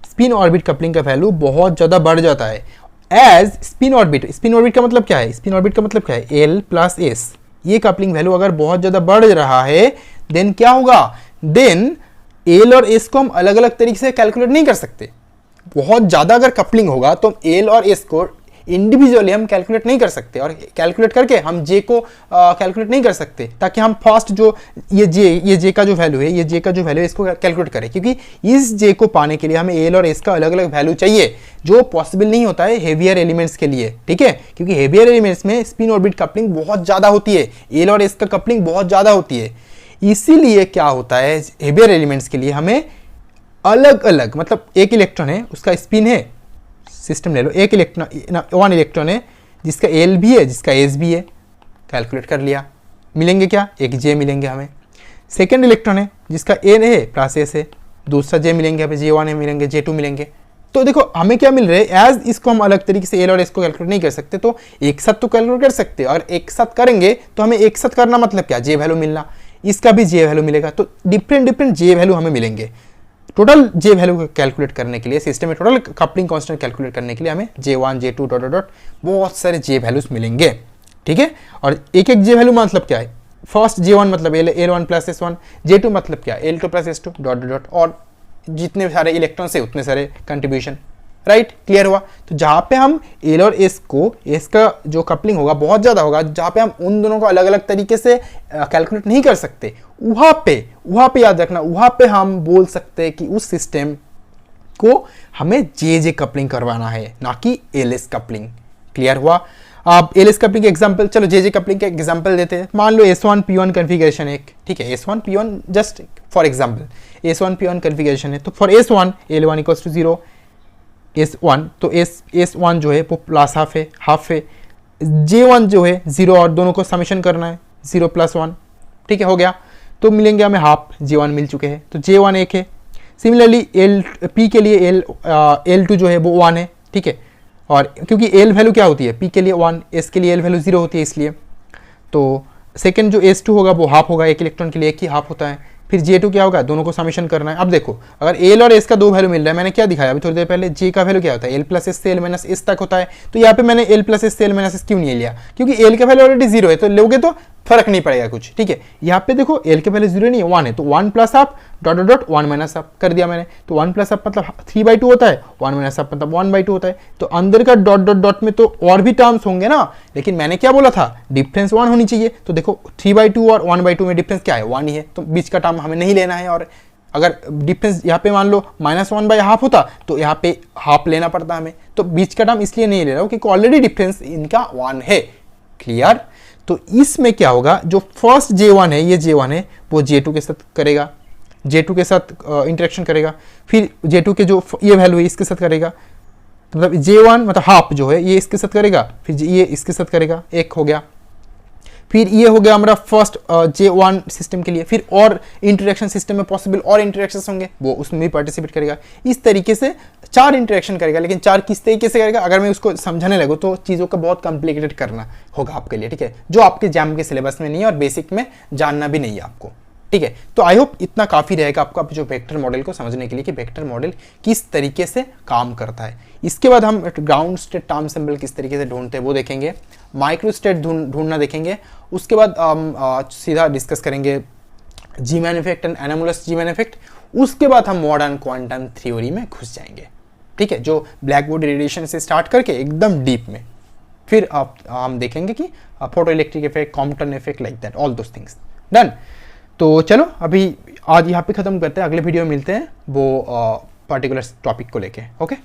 स्पिन ऑर्बिट कपलिंग का वैल्यू बहुत ज़्यादा बढ़ जाता है। एज स्पिन ऑर्बिट का मतलब क्या है, स्पिन ऑर्बिट का मतलब क्या है, L प्लस एस। ये कपलिंग वैल्यू अगर बहुत ज़्यादा बढ़ रहा है देन क्या होगा, देन L और S को हम अलग अलग तरीके से कैलकुलेट नहीं कर सकते। बहुत ज़्यादा अगर कपलिंग होगा तो L और S को इंडिविजुअली हम कैलकुलेट नहीं कर सकते, और कैलकुलेट करके हम जे को कैलकुलेट नहीं कर सकते, ताकि हम फर्स्ट जो ये जे का जो वैल्यू है, ये जे का जो वैल्यू है इसको कैलकुलेट करें, क्योंकि इस जे को पाने के लिए हमें एल और एस का अलग अलग वैल्यू चाहिए, जो पॉसिबल नहीं होता है हेवियर एलिमेंट्स के लिए। ठीक है, क्योंकि हेवियर एलिमेंट्स में स्पिन ऑर्बिट कपलिंग बहुत ज़्यादा होती है, एल और एस का कपलिंग बहुत ज़्यादा होती है। इसीलिए क्या होता है, हेवियर एलिमेंट्स के लिए हमें अलग अलग, मतलब एक इलेक्ट्रॉन है उसका स्पिन है, सिस्टम ले लो, एक इलेक्ट्रॉन 1 इलेक्ट्रॉन है जिसका एल भी है जिसका एस भी है, कैलकुलेट कर लिया, मिलेंगे क्या, एक जे मिलेंगे हमें। सेकेंड इलेक्ट्रॉन है जिसका एन है प्लस एस है, दूसरा जे मिलेंगे हमें, J1 है मिलेंगे, J2 मिलेंगे। तो देखो हमें क्या मिल रहा है, एज इसको हम अलग तरीके से एल और एस को कैलकुलेट नहीं कर सकते, तो एक साथ तो कैलकुलेट कर सकते हैं, और एक साथ करेंगे तो हमें एक साथ करना मतलब क्या, जे वैल्यू मिलना, इसका भी जे वैल्यू मिलेगा, तो डिफरेंट जे वैल्यू हमें मिलेंगे। टोटल जे वैल्यू को कैलकुलेट करने के लिए, सिस्टम में टोटल कपलिंग कांस्टेंट कैलकुलेट करने के लिए हमें J1 J2 डॉट डॉट बहुत सारे जे वैल्यूज मिलेंगे। ठीक है, और एक एक जे वैल्यू मतलब क्या है, फर्स्ट J1 मतलब L1 प्लस S1, J2 मतलब क्या है, L2 plus S2 dot dot, और जितने सारे इलेक्ट्रॉन्स है उतने सारे कंट्रीब्यूशन। राइट, क्लियर हुआ? तो जहाँ पे हम एल और एस को, एस का जो कपलिंग होगा बहुत ज़्यादा होगा, जहाँ पे हम उन दोनों को अलग अलग तरीके से कैलकुलेट नहीं कर सकते, वहाँ पे याद रखना, वहाँ पे हम बोल सकते हैं कि उस सिस्टम को हमें जे कपलिंग करवाना है, ना कि एल एस कपलिंग। क्लियर हुआ? आप एल एस कपलिंग के एग्जाम्पल, चलो जे कपलिंग के एग्जाम्पल देते हैं। मान लो S1P1 कन्फिगरेशन एक, ठीक है, S1P1 just for example S1P1 configuration है, तो for S1 L1 equals to 0, S1 तो S1 जो है वो प्लस हाफ है, J1 जो है 0, और दोनों को समेशन करना है 0 प्लस 1। ठीक है, हो गया, तो मिलेंगे हमें हाफ, J1 मिल चुके हैं, तो J1 एक है। सिमिलरली P के लिए L2 जो है वो 1 है। ठीक है, और क्योंकि L वैल्यू क्या होती है, P के लिए 1, S के लिए L वैल्यू 0 होती है, इसलिए तो सेकंड जो S2 होगा वो हाफ होगा, एक इलेक्ट्रॉन के लिए एक ही हाफ होता है। फिर J2 क्या होगा, दोनों को समेशन करना है। अब देखो अगर L और S का 2 वैल्यू मिल रहा है, मैंने क्या दिखाया अभी थोड़ी देर पहले, J का वैल्यू क्या होता है, L प्लस एस से L माइनस एस तक होता है, तो यहाँ पे मैंने L प्लस एस से L माइनस एस क्यों नहीं लिया, क्योंकि L का वैल्यू ऑलरेडी 0 है, तो लोगे तो फर्क नहीं पड़ेगा कुछ। ठीक है, यहाँ पे देखो L के वैल्यू 0 नहीं है, 1 है, तो 1 plus half dot dot dot 1 minus half कर दिया मैंने, तो 1 प्लस हाफ मतलब 3/2 होता है, 1 माइनस हाफ मतलब 1/2 होता है, तो अंदर का डॉट डॉट डॉट में तो और भी टर्म्स होंगे ना, लेकिन मैंने क्या बोला था, डिफरेंस 1 होनी चाहिए। तो देखो 3/2 और 1/2 में डिफरेंस क्या है, 1 ही है, तो बीच का टर्म हमें नहीं लेना है। और अगर डिफरेंस यहाँ पे मान लो -1/2 होता तो यहाँ पे हाफ लेना पड़ता हमें, तो बीच का टर्म इसलिए नहीं ले रहा हूँ क्योंकि ऑलरेडी डिफरेंस इनका 1 है। क्लियर? तो इसमें क्या होगा, जो फर्स्ट J1 है, ये J1 है, वो J2 के साथ करेगा, J2 के साथ इंटरेक्शन करेगा, फिर J2 के जो ये वैल्यू है इसके साथ करेगा, मतलब J1 मतलब हाफ जो है ये इसके साथ करेगा, फिर ये इसके साथ करेगा, एक हो गया। फिर ये हो गया हमारा फर्स्ट J1 सिस्टम के लिए। फिर और इंटरेक्शन सिस्टम में पॉसिबल और इंटरेक्शंस होंगे, वो उसमें भी पार्टिसिपेट करेगा। इस तरीके से 4 इंटरेक्शन करेगा, लेकिन 4 किस तरीके से करेगा अगर मैं उसको समझाने लगूँ तो चीज़ों को बहुत कॉम्प्लिकेटेड करना होगा आपके लिए। ठीक है, जो आपके जैम के सिलेबस में नहीं है और बेसिक में जानना भी नहीं है आपको। ठीक है, तो आई होप इतना काफ़ी रहेगा आपको जो वेक्टर मॉडल को समझने के लिए कि वेक्टर मॉडल किस तरीके से काम करता है। इसके बाद हम ग्राउंड स्टेट टाइम सिंबल किस तरीके से ढूंढते हैं वो देखेंगे, माइक्रो स्टेट ढूंढना देखेंगे। उसके बाद सीधा डिस्कस करेंगे Zeeman effect and anomalous Zeeman effect. उसके बाद हम मॉडर्न क्वांटम थ्योरी में घुस जाएंगे। ठीक है, जो ब्लैक बॉडी रेडिएशन से स्टार्ट करके एकदम डीप में। फिर हम देखेंगे कि photo electric effect, Compton effect, like that, all those things. Done. तो चलो अभी आज यहाँ पे ख़त्म करते हैं, अगले वीडियो में मिलते हैं वो पर्टिकुलर टॉपिक को लेके। ओके।